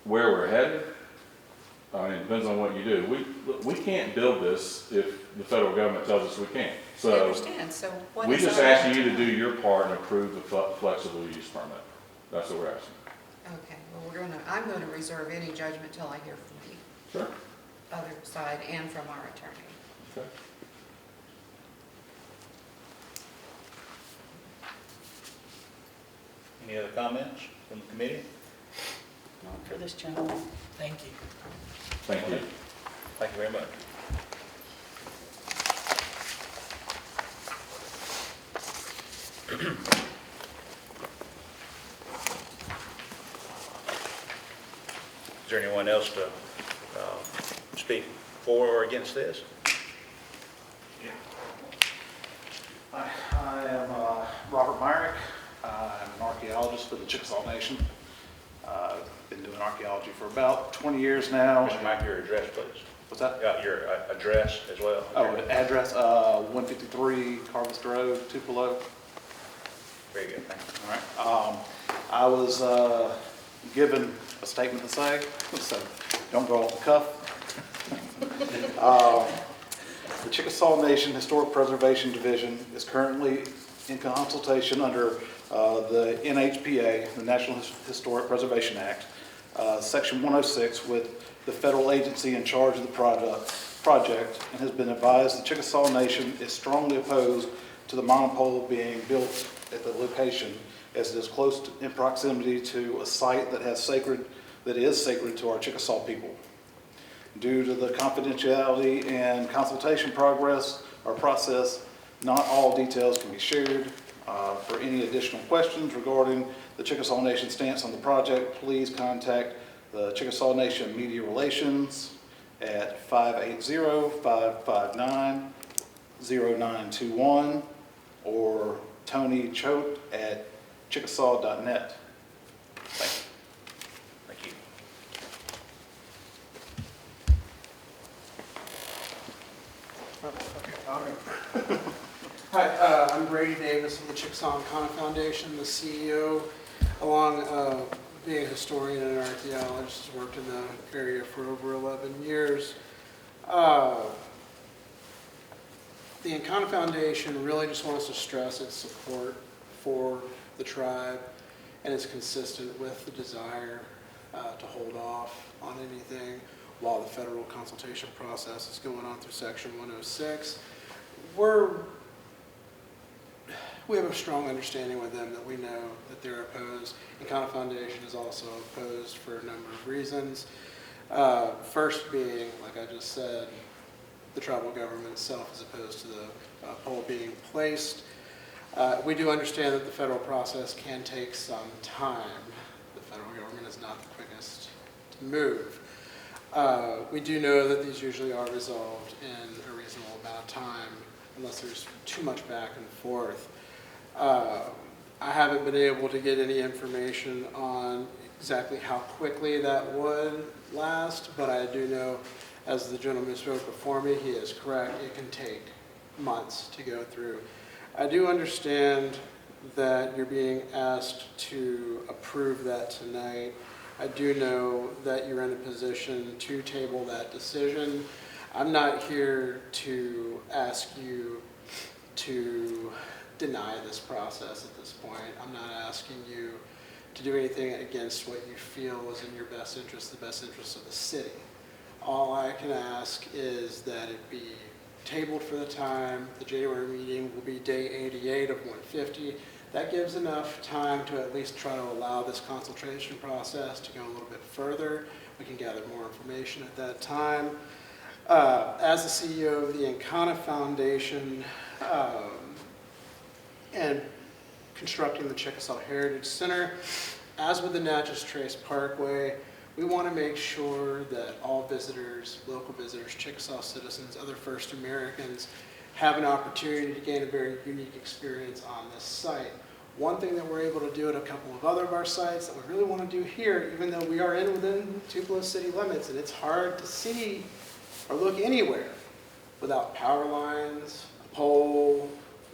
Where we're headed, I mean, it depends on what you do. We can't build this if the federal government tells us we can't. I So understand, so what we is just our asking you to action? do your part and approve the flexible use permit. That's what we're asking. Okay, well, I'm gonna reserve any judgment till I hear from Sure. the other side and from our attorney. Okay. Any other comments from the committee? Not for this gentleman. Thank you. Thank you. Thank you very much. Is there anyone else to speak for or against this? I am Robert Myrick. I'm an archaeologist for the Chickasaw Nation. Been doing archaeology for about 20 years now. Mr. Mike, your address, please. What's that? Your address as well. Oh, the address, 153 Harvest Road, Tupelo. Very good, thank you. All right. I was given a statement to say, so don't go off the cuff. The Chickasaw Nation Historic Preservation Division is currently in consultation under the NHPA, the National Historic Preservation Act, Section 106, with the federal agency in charge of the project, and has been advised the Chickasaw Nation is strongly opposed to the monopole being built at the location, as it is close in proximity to a site that is sacred to our Chickasaw people. Due to the confidentiality and consultation process, not all details can be shared. For any additional questions regarding the Chickasaw Nation stance on the project, please contact the Chickasaw Nation Media Relations at 580-559-0921 or Tony Choate at chickasaw.net. Thank you. Thank you. Hi, I'm Brady Davis of the Chickasaw and Connor Foundation, the CEO, along being a historian and an archaeologist, worked in the area for over 11 years. The Encana Foundation really just wants to stress its support for the tribe, and it's consistent with the desire to hold off on anything while the federal consultation process is going on through Section 106. We have a strong understanding with them that we know that they're opposed. The Encana Foundation is also opposed for a number of reasons. First being, like I just said, the tribal government itself is opposed to the pole being placed. We do understand that the federal process can take some time. The federal government is not the quickest to move. We do know that these usually are resolved in a reasonable amount of time, unless there's too much back and forth. I haven't been able to get any information on exactly how quickly that would last, but I do know, as the gentleman who spoke before me, he is correct, it can take months to go through. I do understand that you're being asked to approve that tonight. I do know that you're in a position to table that decision. I'm not here to ask you to deny this process at this point. I'm not asking you to do anything against what you feel is in your best interest, the best interest of the city. All I can ask is that it be tabled for the time. The January meeting will be day 88 of 150. That gives enough time to at least try to allow this consultation process to go a little bit further. We can gather more information at that time. As the CEO of the Encana Foundation and constructing the Chickasaw Heritage Center, as with the Natchez Trace Parkway, we want to make sure that all visitors, local visitors, Chickasaw citizens, other First Americans, have an opportunity to gain a very unique experience on this site. One thing that we're able to do at a couple of other of our sites that we really want to do here, even though we are within Tupelo city limits, and it's hard to see or look anywhere without power lines, a pole,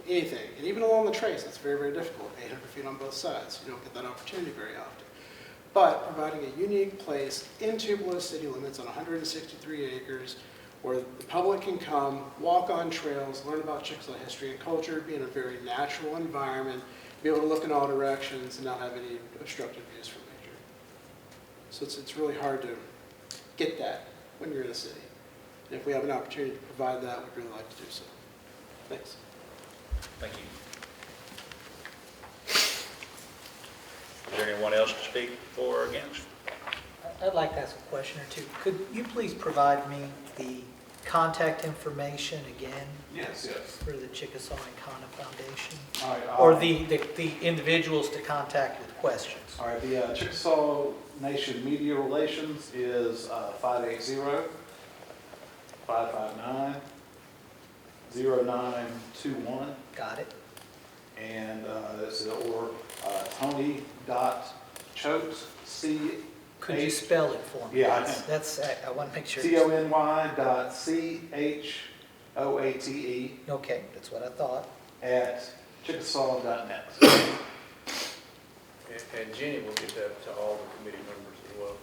anything. And even along the trace, it's very, very difficult, 800 feet on both sides. You don't get that opportunity very often. But providing a unique place in Tupelo city limits on 163 acres where the public can come, walk on trails, learn about Chickasaw history and culture, be in a very natural environment, be able to look in all directions and not have any obstructive views from nature. So it's really hard to get that when you're in a city. And if we have an opportunity to provide that, we'd really like to do so. Thanks. Thank you. Is there anyone else to speak for or against? I'd like to ask a question or two. Could you please provide me the contact information again? Yes. For the Chickasaw and Connor Foundation? All right. Or the individuals to contact with questions? All right, the Chickasaw Nation Media Relations is 580-559-0921. Got it. And or Tony.Choate, Could you spell it for me? Yeah, I can. I want to make sure. TONY.CHOATE Okay, that's what I thought. at chickasaw.net. And Jenny will get that to all the committee members as well.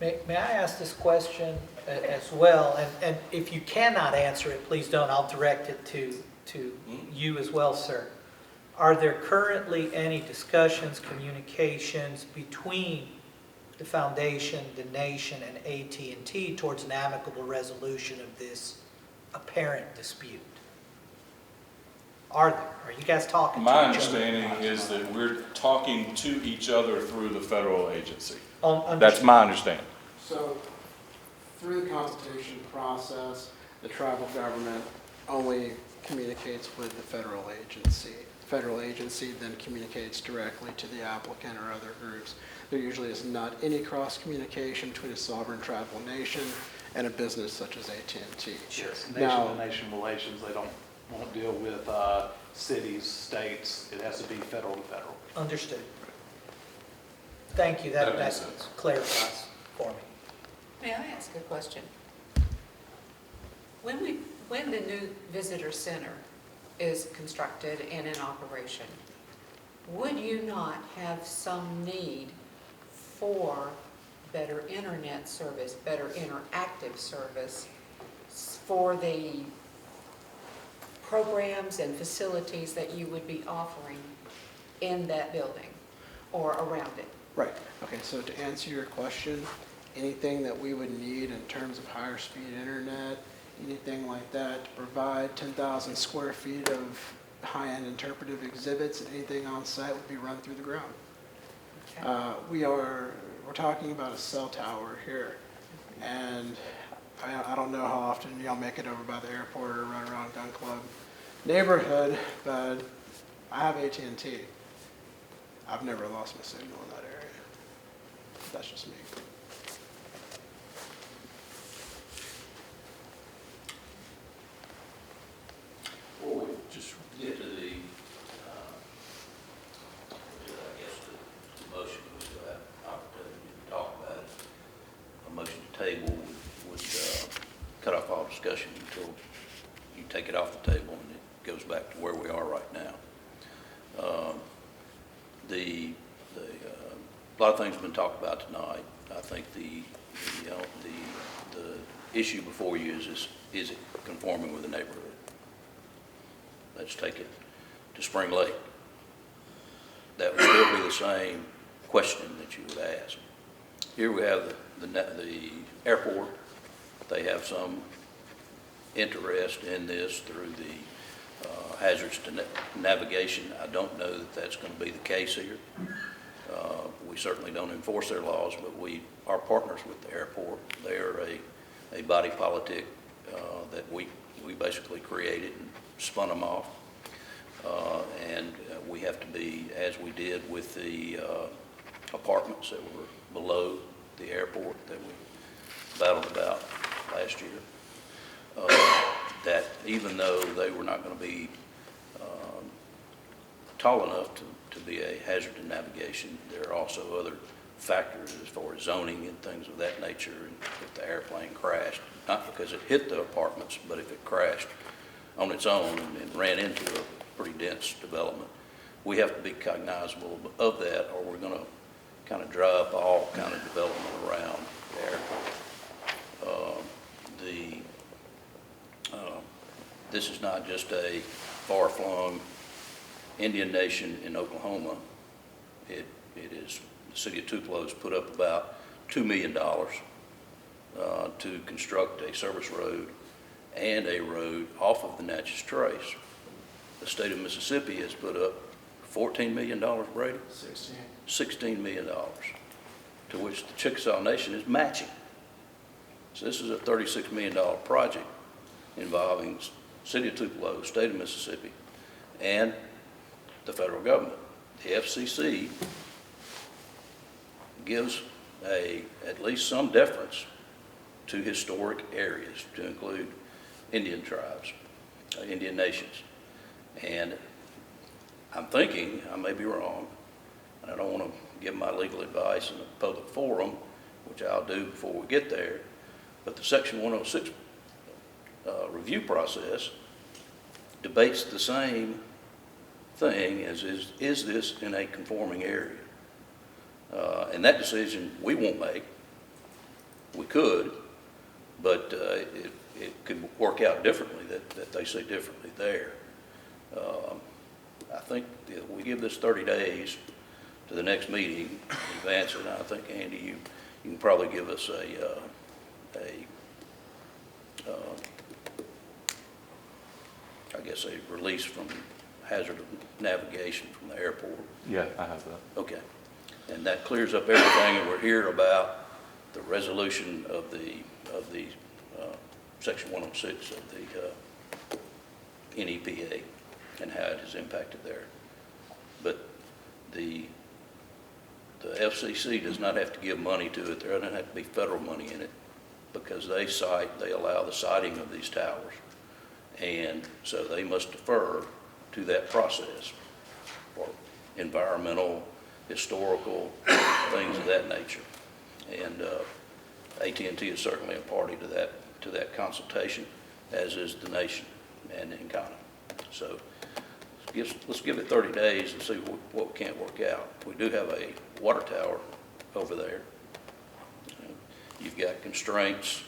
May I ask this question as well? And if you cannot answer it, please don't. I'll direct it to you as well, sir. Are there currently any discussions, communications between the foundation, the nation, and AT&T towards an amicable resolution of this apparent dispute? Are there? Are you guys talking to each My other? understanding is that we're talking to each other through the federal agency. Understood. That's my understanding. So through the consultation process, the tribal government only communicates with the federal agency. The federal agency then communicates directly to the applicant or other groups. There usually is not any cross-communication between a sovereign tribal nation and a business such as AT&T. Yes, Now- nation-to-nation relations, they won't deal with cities, states. It has to be federal to federal. Understood. Thank you. That That makes sense. clarifies for me. May I ask a question? When the new visitor center is constructed and in operation, would you not have some need for better internet service, better interactive service for the programs and facilities that you would be offering in that building or around it? Right. Okay, so to answer your question, anything that we would need in terms of higher speed internet, anything like that, to provide 10,000 square feet of high-end interpretive exhibits and anything on site would be run through the ground. Okay. We're talking about a cell tower here, and I don't know how often y'all make it over by the airport or run around Gun Club neighborhood, but I have AT&T. I've never lost my signal in that area. That's just me. Before we just get to the, I guess, the motion, we still have opportunity to talk about it. A motion to table would cut off all discussion until you take it off the table and it goes back to where we are right now. A lot of things have been talked about tonight. I think the issue before you is it conforming with the neighborhood? Let's take it to Spring Lake. That would still be the same question that you would ask. Here we have the airport. They have some interest in this through the hazards to navigation. I don't know that that's going to be the case here. We certainly don't enforce their laws, but we are partners with the airport. They are a body politic that we basically created and spun them off. And we have to be, as we did with the apartments that were below the airport that we battled about last year, that even though they were not going to be tall enough to be a hazard to navigation, there are also other factors as far as zoning and things of that nature. And if the airplane crashed, not because it hit the apartments, but if it crashed on its own and ran into a pretty dense development, we have to be cognizable of that, or we're going to kind of dry up all kind of development around the airport. This is not just a far-flung Indian nation in Oklahoma. It is, the city of Tupelo has put up about $2 million to construct a service road and a road off of the Natchez Trace. The state of Mississippi has put up $14 million, Brady? 16 $16 million, to which the Chickasaw Nation is matching. So this is a $36 million project involving city of Tupelo, state of Mississippi, and the federal government. The FCC gives at least some deference to historic areas, to include Indian tribes, Indian nations. And I'm thinking, I may be wrong, and I don't want to give my legal advice in a public forum, which I'll do before we get there, but the Section 106 review process debates the same thing as is this in a conforming area? And that decision we won't make. we could, but it could work out differently, that they see differently there. I think that we give this 30 days to the next meeting in advance, and I think, Andy, you can probably give us I guess a release from hazard of navigation from the airport. Yeah, I have that. Okay. And that clears up everything, and we're hearing about the resolution of the Section 106 of the NEPA and how it has impacted there. But the FCC does not have to give money to it. There doesn't have to be federal money in it because they allow the siting of these towers. And so they must defer to that process for environmental, historical, things of that nature. And AT&T is certainly a party to that consultation, as is the nation and Encana. So let's give it 30 days and see what can't work out. We do have a water tower over there. You've got constraints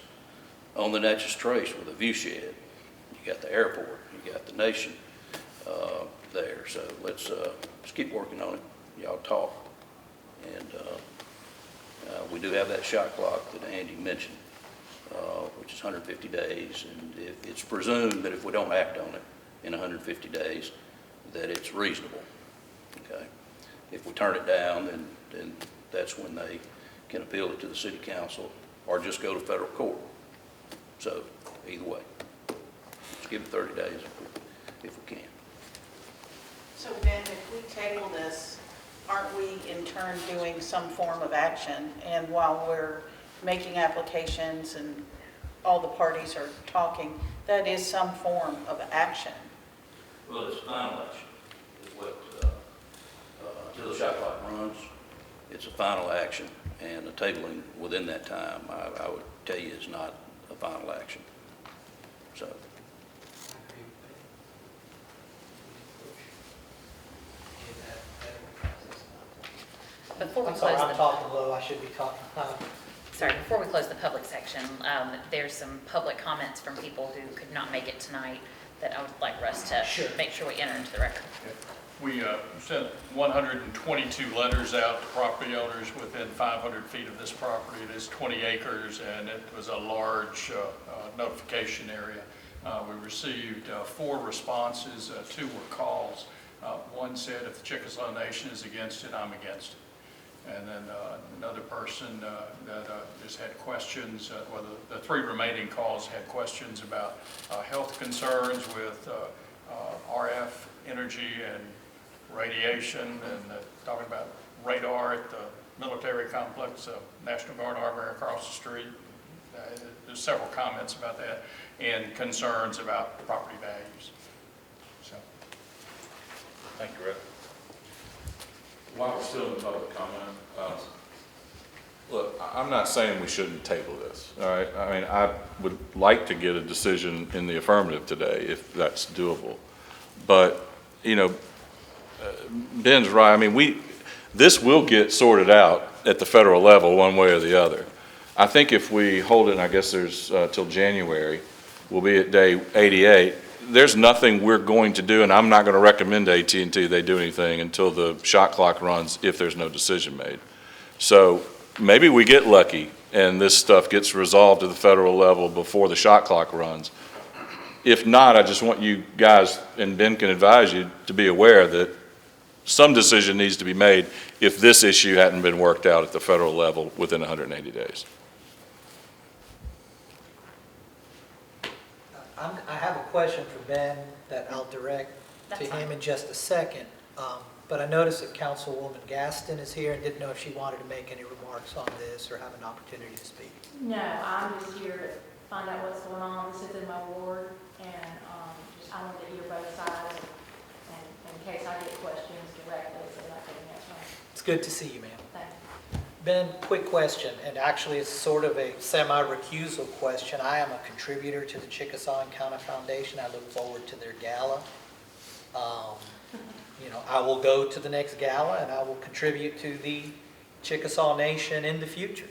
on the Natchez Trace with a view shed. You got the airport. You got the nation there. So let's keep working on it. Y'all talk. And we do have that shot clock that Andy mentioned, which is 150 days. And it's presumed that if we don't act on it in 150 days, that it's reasonable. Okay. If we turn it down, then that's when they can appeal it to the city council or just go to federal court. So either way, let's give it 30 days if we can. So Ben, if we table this, aren't we in turn doing some form of action? And while we're making applications and all the parties are talking, that is some form of action. Well, it's final action. It's what, until the shot clock runs, it's a final action, and the tabling within that time, I would tell you, is not a final action. So. Before we I'm sorry, close I'm the, talking low, I should be talking high. sorry, before we close the public section, there's some public comments from people who could not make it tonight that I would like Russ to make sure we enter into the record. We sent 122 letters out to property owners within 500 feet of this property. It is 20 acres, and it was a large notification area. We received 4 responses. 2 were calls. One said, if the Chickasaw Nation is against it, I'm against it. And then another person that just had questions, well, the 3 remaining calls had questions about health concerns with RF energy and radiation, and talking about radar at the military complex, National Guard Armory across the street. There's several comments about that, and concerns about property values. So, Thank you, Rick. While we're still in public comment, look, I'm not saying we shouldn't table this, all right? I mean, I would like to get a decision in the affirmative today, if that's doable. But, you know, Ben's right. I mean, this will get sorted out at the federal level one way or the other. I think if we hold it, and I guess there's till January, we'll be at day 88. There's nothing we're going to do, and I'm not going to recommend to AT&T they do anything until the shot clock runs if there's no decision made. So maybe we get lucky and this stuff gets resolved at the federal level before the shot clock runs. If not, I just want you guys, and Ben can advise you, to be aware that some decision needs to be made if this issue hadn't been worked out at the federal level within 180 days. I have a question for Ben that I'll direct to him in just a second. But I noticed that Councilwoman Gaston is here and didn't know if she wanted to make any remarks on this or have an opportunity to speak. No, I'm just here to find out what's going on. This is in my ward, and I want to hear both sides, and in case I get questions directly, so that I can answer them. It's good to see you, ma'am. Thank you. Ben, quick question, and actually it's sort of a semi-recusal question. I am a contributor to the Chickasaw and County Foundation. I look forward to their gala. You know, I will go to the next gala and I will contribute to the Chickasaw Nation in the future.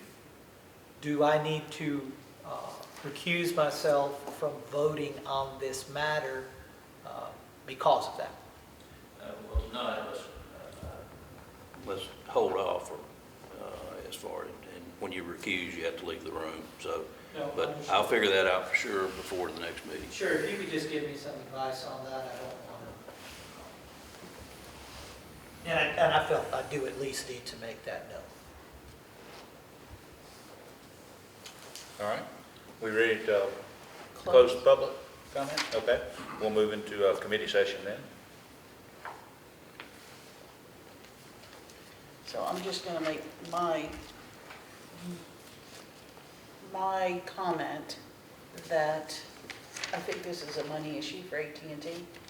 do I need to recuse myself from voting on this matter because of that? Well, tonight, let's hold off as far as, and when you recuse, you have to leave the room, so. No, But I'll figure that out for sure before the next meeting. Sure, if you could just give me some advice on that, I don't want to. And I felt I do at least need to make that known. All right. We ready to close the public comment? Okay. We'll move into a committee session then. So I'm just going to make my comment that I think this is a money issue for AT&T.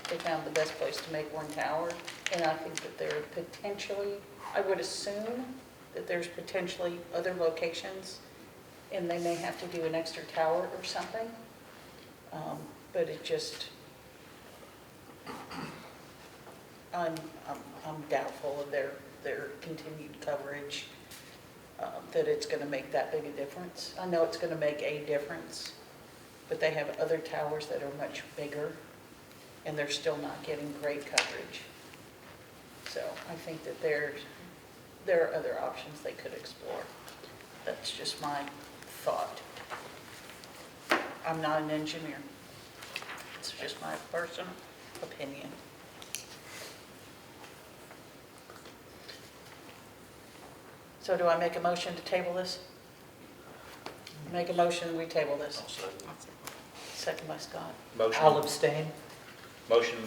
They found the best place to make one tower, and I think that there potentially, I would assume that there's potentially other locations, and they may have to do an extra tower or something. But it just, I'm doubtful of their continued coverage, that it's going to make that big a difference. I know it's going to make a difference, but they have other towers that are much bigger, and they're still not getting great coverage. So I think that there are other options they could explore. That's just my thought. I'm not an engineer. It's just my personal opinion. So do I make a motion to table this? Make a motion, we table this. Second by Scott. Motion. I'll abstain. Motion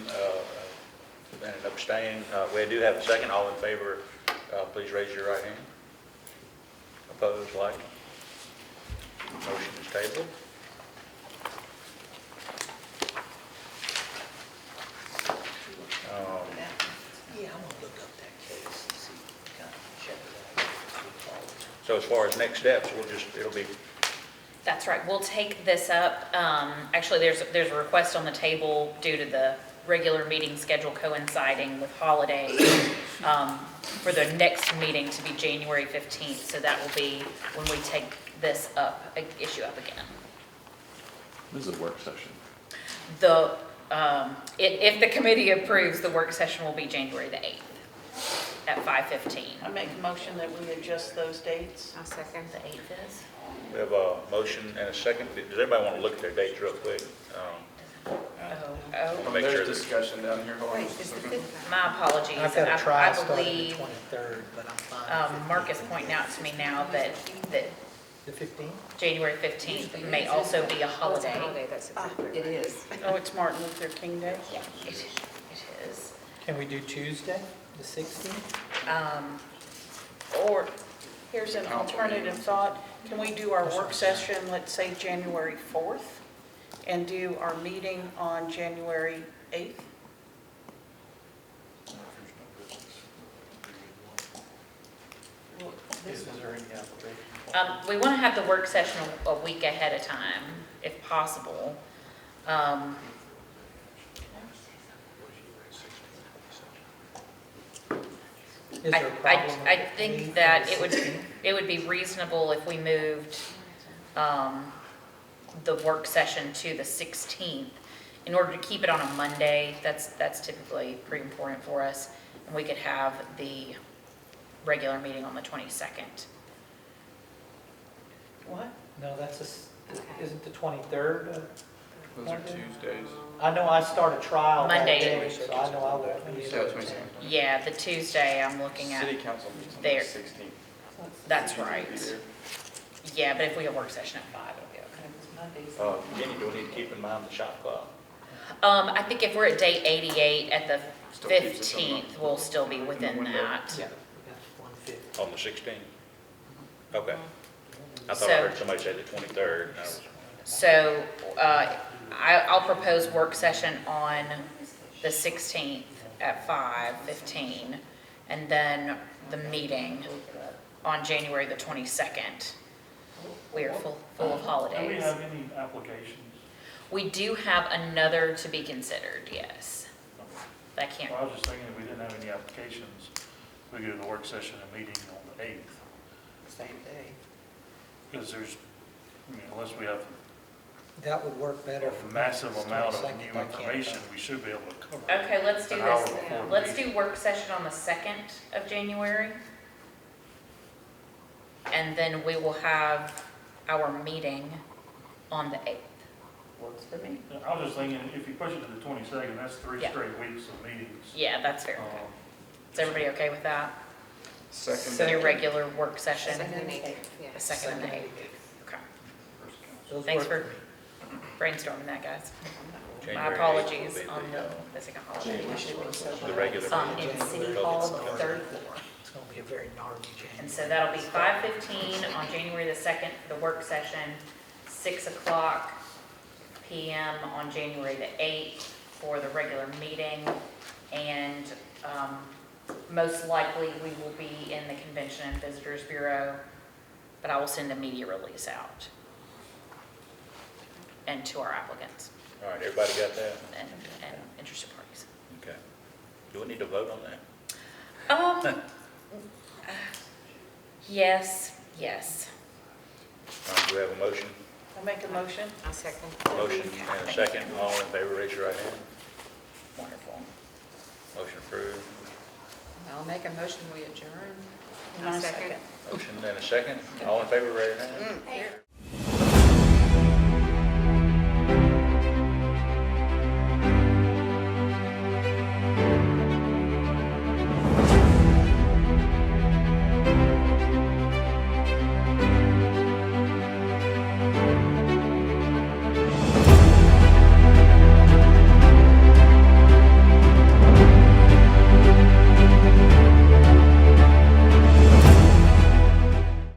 and abstain. We do have a second. All in favor, please raise your right hand. Opposed, like. Motion is tabled. Yeah, I'm going to look up that case and see, kind of check it out. So as far as next steps, it'll be, That's right, we'll take this up. Actually, there's a request on the table due to the regular meeting schedule coinciding with holidays for the next meeting to be January 15th. So that will be when we take this issue up again. This is a work session. If the committee approves, the work session will be January the 8th at 5:15. I make a motion that we adjust those dates. I'll second. The 8th is? we have a motion and a second. Does everybody want to look at their dates real quick? I'll make sure There's discussion down here. Hold on Wait, just a is the second. fifth? My apologies. I've got a I trial starting the believe 23rd, but I'm fine. Mark is pointing out to me now that The 15th? January 15th may also be a Oh, it's a holiday. holiday, that's exactly It right. is. Oh, it's Martin Luther King Day? Yeah, it is. Can we do Tuesday, the 16th? Or, here's an alternative thought. Can we do our work session, let's say January 4th, and do our meeting on January 8th? Is there any application? We want to have the work session a week ahead of time, if possible. Is there a problem? I with think the that 16th? it would be reasonable if we moved the work session to the 16th. In order to keep it on a Monday, that's typically pretty important for us. And we could have the regular meeting on the 22nd. What? No, isn't the 23rd? Those are Tuesdays. I know I start a trial that Monday. day, so I know I won't be Yeah, able to. 22nd. Yeah, the Tuesday I'm looking at. City council meets on the There. 16th. That's Usually right. be there. Yeah, but if we have work session at 5, it'll be okay. Jenny, do we need to keep in mind the shot clock? I think if we're at day 88 at the Still keeps us on 15th, we'll still be within window. that. Yeah, we got 150. On the 16th? Okay. I thought I So- heard somebody say the 23rd. and I was- So I'll propose work session on the 16th at 5:15, and then the meeting on January the 22nd. We are full of Do we holidays. have any applications? We do have another to be considered, yes. I can't, Well, I was just thinking if we didn't have any applications, we could do the work session and meeting on the 8th. Same day. Because there's, I mean, unless we have That would work better a for me. massive amount of 22nd, new I can't information, vote. we should be able to cover it. Okay, let's do An hour this. before the Let's meeting. do work session on the 2nd of January. And then we will have our meeting on the 8th. Works for me. I was just thinking, if you push it to the 22nd, that's 3 Yeah. straight weeks of meetings. Yeah, that's fair. Um, Is everybody okay with that? Second. Your regular work session? Second and eighth, yeah. The 2nd and the 8th. Okay. first council. Those Thanks work for me. brainstorming that, guys. My January 8th apologies will be on the missing a holiday. The regular. In City Hall, the third floor. It's going to be a very gnarly January. And so that'll be 5:15 on January the 2nd for the work session, 6 o'clock PM on January the 8th for the regular meeting. And most likely, we will be in the Convention and Visitors Bureau, but I will send a media release out and to our applicants All right, everybody got that? and interested parties. Okay. Do we need to vote on that? Yes, yes. All right, do we have a motion? I'll make a motion. I'll second. Motion and a second. All in favor, raise your right hand. Wonderful. Motion approved. I'll make a motion, we adjourn. I'll second. Motion and a second. All in favor, raise your hand. Here.